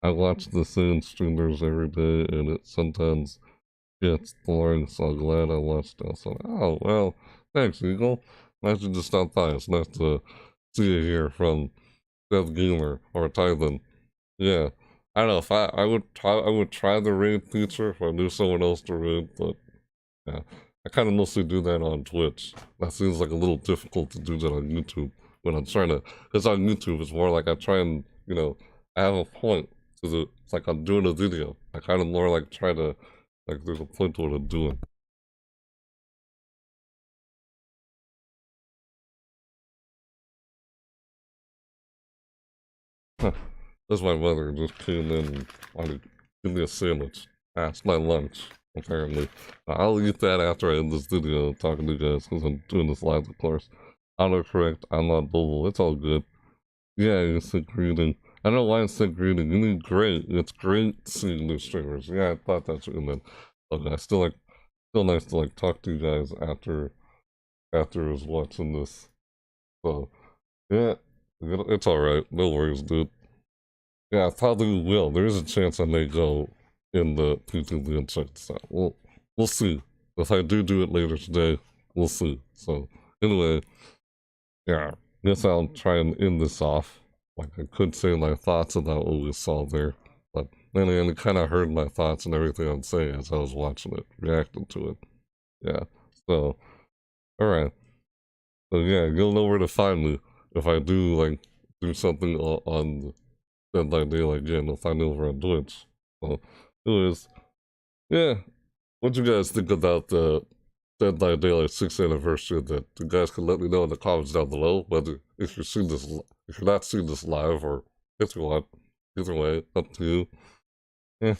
I watch the same streamers every day, and it sometimes gets boring, so I'm glad I watched that. So, oh, well, thanks, Eagle. Nice to just stop by. It's nice to see you here from Death Gamer or Titan. Yeah. I don't know if I would try the raid feature if I knew someone else to raid, but yeah. I kind of mostly do that on Twitch. That seems like a little difficult to do that on YouTube when I'm trying to, because on YouTube it's more like I try and, you know, I have a point to the, it's like I'm doing a video. I kind of more like try to, like there's a point to what I'm doing. That's my mother just came in and wanted to give me a sandwich. That's my lunch, apparently. I'll eat that after I end this video talking to you guys, because I'm doing this live, of course. Autocorrect, I'm not Bubble, it's all good. Yeah, you said greeting. I don't know why I said greeting. You mean great. It's great seeing new streamers. Yeah, I thought that's what you meant. Okay, I still nice to like talk to you guys after I was watching this. So, yeah, it's alright. No worries, dude. Yeah, I probably will. There is a chance I may go in the PTV and check this out. We'll see. If I do it later today, we'll see. So, anyway, yeah, guess I'll try and end this off. Like, I could say my thoughts about what we saw there, but then I kind of heard my thoughts and everything I'm saying as I was watching it, reacting to it. Yeah, so, alright. So yeah, you'll know where to find me if I do, like, do something on Dead by Daylight again. You'll find me over on Twitch. So, anyways, yeah, what you guys think about the Dead by Daylight 6th anniversary? That you guys can let me know in the comments down below, whether if you're not seeing this live, or if you want. Either way, up to you.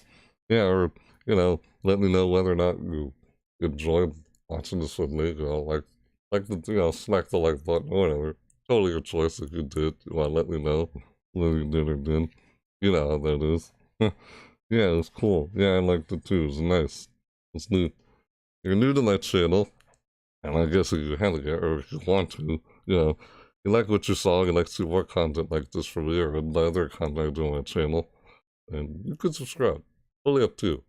Yeah, or, you know, let me know whether or not you enjoyed watching this with me. You know, like the, you know, smack the like button or whatever. Totally your choice if you did. You want to let me know whether you did or didn't. You know how that is. Yeah, it's cool. Yeah, I liked it too. It's nice. It's new. You're new to my channel, and I guess if you have it, or if you want to, you know, you like what you saw, you like to see more content like this from me, or other content I do on my channel, and you could subscribe. Totally up to you.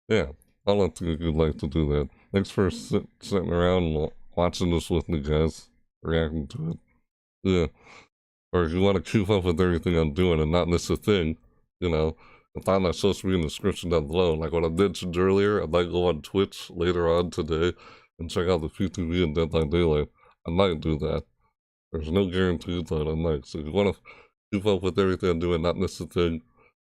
Yeah. I'll let you if you'd like to do that. Thanks for sitting around and watching this with me, guys. Reacting to it. Yeah. Or if you want to keep up with everything I'm doing and not miss a thing, you know, find my social media in the description down below. Like what I mentioned earlier, I might go on Twitch later on today and check out the PTV and Dead by Daylight. I might do that. There's no guarantee that I might. So if you want to keep up with everything I'm doing, not miss a thing,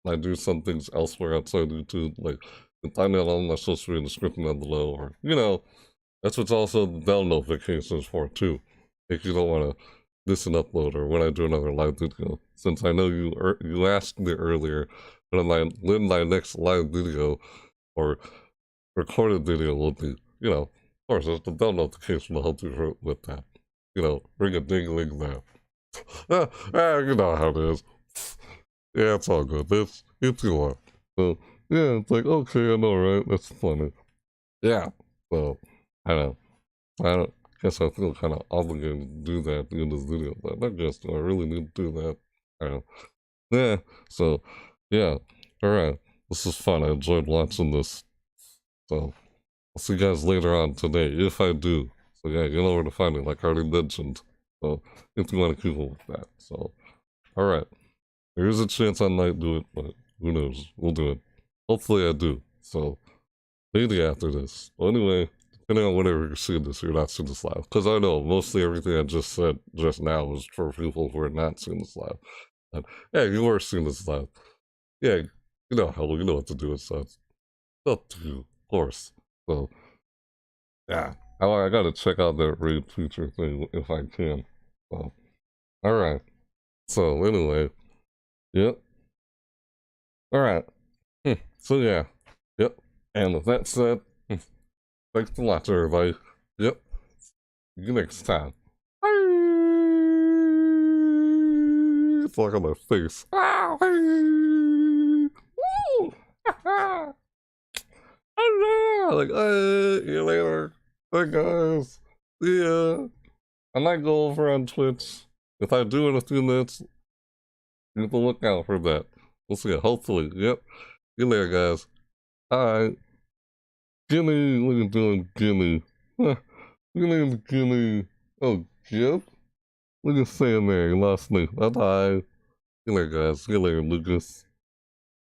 I do some things elsewhere outside YouTube. Like, you can find me on all my social media in the description down below. Or, you know, that's what's also the bell notifications for, too. If you don't want to miss an upload or when I do another live video. Since I know you asked me earlier when my next live video or recorded video will be, you know, of course, the bell notification will help you with that. You know, ring a ding-a-ling there. You know how it is. Yeah, it's all good. It's you want. So, yeah, it's like, okay, I know, right? That's funny. Yeah. So, I guess I feel kind of obligated to do that in this video, but I guess do I really need to do that? I don't know. Yeah, so, yeah. Alright. This is fun. I enjoyed watching this. So, I'll see you guys later on today, if I do. So, yeah, you know where to find me, like I already mentioned. So, if you want to keep up with that. So, alright. There is a chance I might do it, but who knows? We'll do it. Hopefully I do. So, maybe after this. Well, anyway, depending on whenever you're seeing this, you're not seeing this live. Because I know mostly everything I just said just now was for people who are not seeing this live. And, yeah, you are seeing this live. Yeah, you know what to do. So it's up to you, of course. So, yeah. I gotta check out that raid feature thing if I can. So, alright. So, anyway. Yep. Alright. So, yeah. Yep. And with that said, thanks for watching, everybody. Yep. See you next time. It's like on my face. Like, see you later. Bye, guys. See ya. I might go over on Twitch. If I do in a few minutes, you have to look out for that. We'll see it. Hopefully. Yep. See you later, guys. Alright. Gimme. What are you doing, Gimme? Your name's Gimme. Oh, Jip? Look at Sam there. You lost me. Bye-bye. See you later, guys. See you later, Lucas.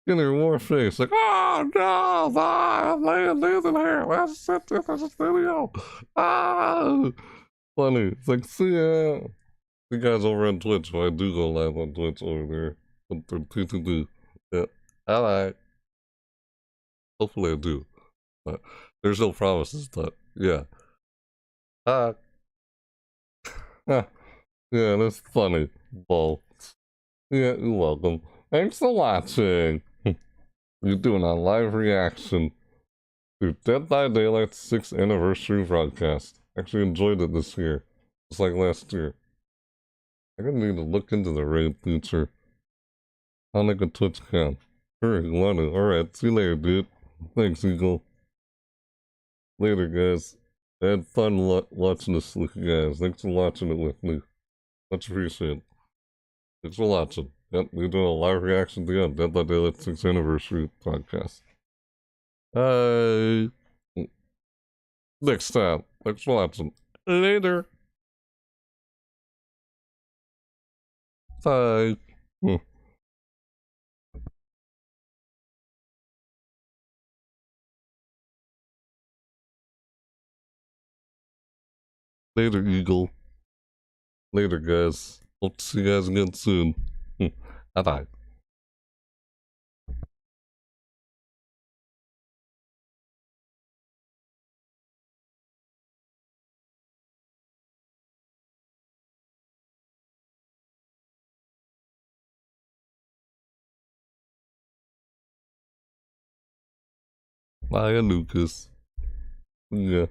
Get her more face. Like, oh, no, I'm losing here. Let's set this as a studio. Ah! Funny. It's like, see ya. You guys over on Twitch. I do go live on Twitch over there. Yeah. Alright. Hopefully I do. But there's no promises, but yeah. Yeah, that's funny. Well, yeah, you're welcome. Thanks for watching. You're doing a live reaction to Dead by Daylight's 6th anniversary broadcast. Actually enjoyed it this year. Just like last year. I'm gonna need to look into the raid feature. I'll make a Twitch cam. Sure, you want to. Alright, see you later, dude. Thanks, Eagle. Later, guys. I had fun watching this with you guys. Thanks for watching it with me. Much appreciated. Thanks for watching. Yep, we're doing a live reaction to the Dead by Daylight 6th anniversary podcast. Next time. Thanks for watching. Later. Bye. Later, Eagle. Later, guys. Hope to see you guys again soon. Bye-bye. Bye, Lucas. Yeah.